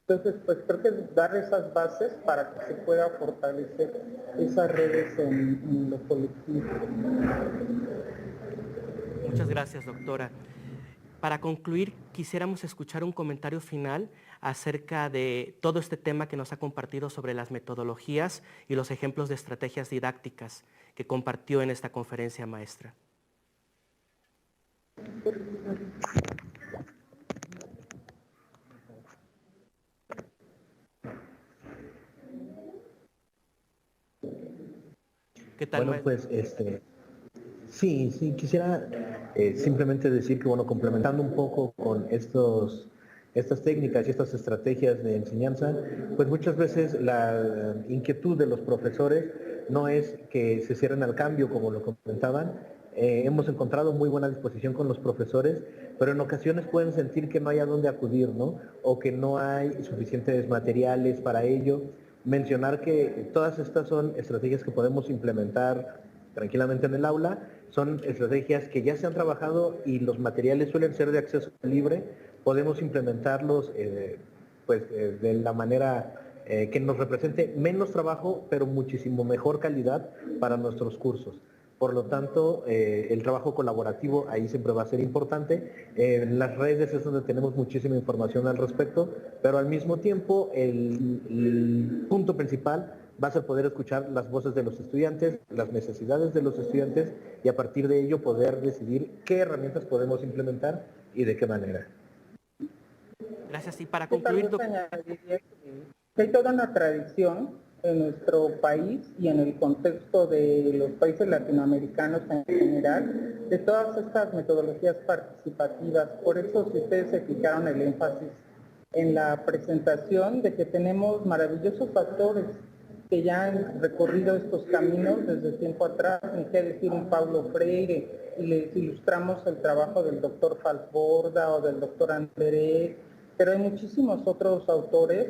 Entonces, pues creo que es dar esas bases para que se pueda fortalecer esas redes en lo colectivo. Muchas gracias, doctora. Para concluir, quisiéramos escuchar un comentario final acerca de todo este tema que nos ha compartido sobre las metodologías y los ejemplos de estrategias didácticas que compartió en esta conferencia maestra. ¿Qué tal, bueno, pues sí, quisiera simplemente decir que, bueno, complementando un poco con estas técnicas y estas estrategias de enseñanza, pues muchas veces la inquietud de los profesores no es que se cierren al cambio, como lo comentaban. Hemos encontrado muy buena disposición con los profesores, pero en ocasiones pueden sentir que no hay a dónde acudir, ¿no? O que no hay suficientes materiales para ello. Mencionar que todas estas son estrategias que podemos implementar tranquilamente en el aula, son estrategias que ya se han trabajado y los materiales suelen ser de acceso libre. Podemos implementarlos de la manera que nos represente menos trabajo, pero muchísimo mejor calidad para nuestros cursos. Por lo tanto, el trabajo colaborativo ahí siempre va a ser importante. En las redes es donde tenemos muchísima información al respecto, pero al mismo tiempo el punto principal va a ser poder escuchar las voces de los estudiantes, las necesidades de los estudiantes y a partir de ello poder decidir qué herramientas podemos implementar y de qué manera. Gracias. Y para concluir, hay toda una tradición en nuestro país y en el contexto de los países latinoamericanos en general, de todas estas metodologías participativas. Por eso, si ustedes se fijaron el énfasis en la presentación de que tenemos maravillosos autores que ya han recorrido estos caminos desde tiempo atrás, ni qué decir un Paulo Freire, y les ilustramos el trabajo del doctor Falsborda o del doctor Anderé, pero hay muchísimos otros autores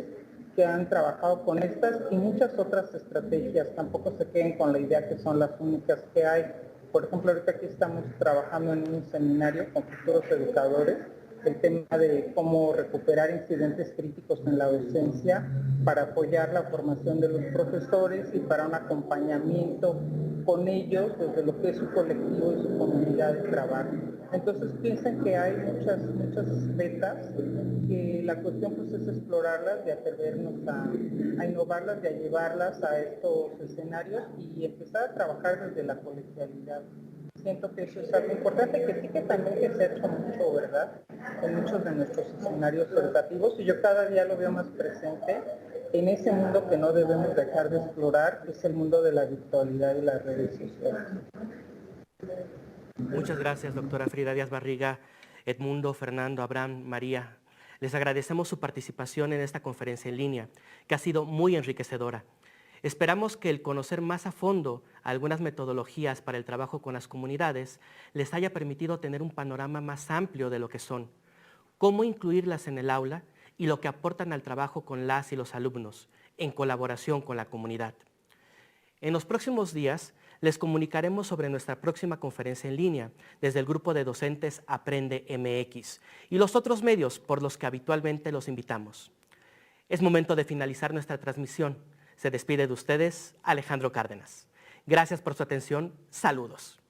que han trabajado con estas y muchas otras estrategias. Tampoco se queden con la idea que son las únicas que hay. Por ejemplo, ahorita aquí estamos trabajando en un seminario con futuros educadores, el tema de cómo recuperar incidentes críticos en la docencia para apoyar la formación de los profesores y para un acompañamiento con ellos desde lo que es su colectivo y su comunidad de trabajo. Entonces piensen que hay muchas metas, que la cuestión pues es explorarlas y atrevernos a innovarlas y a llevarlas a estos escenarios y empezar a trabajar desde la colegialidad. Siento que eso es algo importante, que sí que también que se ha hecho mucho, ¿verdad?, en muchos de nuestros escenarios educativos, y yo cada día lo veo más presente en ese mundo que no debemos dejar de explorar, que es el mundo de la virtualidad y las redes sociales. Muchas gracias, doctora Frida Díaz Barriga, Edmundo, Fernando, Abraham, María. Les agradecemos su participación en esta conferencia en línea, que ha sido muy enriquecedora. Esperamos que el conocer más a fondo algunas metodologías para el trabajo con las comunidades les haya permitido tener un panorama más amplio de lo que son, cómo incluirlas en el aula y lo que aportan al trabajo con las y los alumnos, en colaboración con la comunidad. En los próximos días les comunicaremos sobre nuestra próxima conferencia en línea desde el grupo de docentes Aprende MX y los otros medios por los que habitualmente los invitamos. Es momento de finalizar nuestra transmisión. Se despide de ustedes Alejandro Cárdenas. Gracias por su atención. Saludos.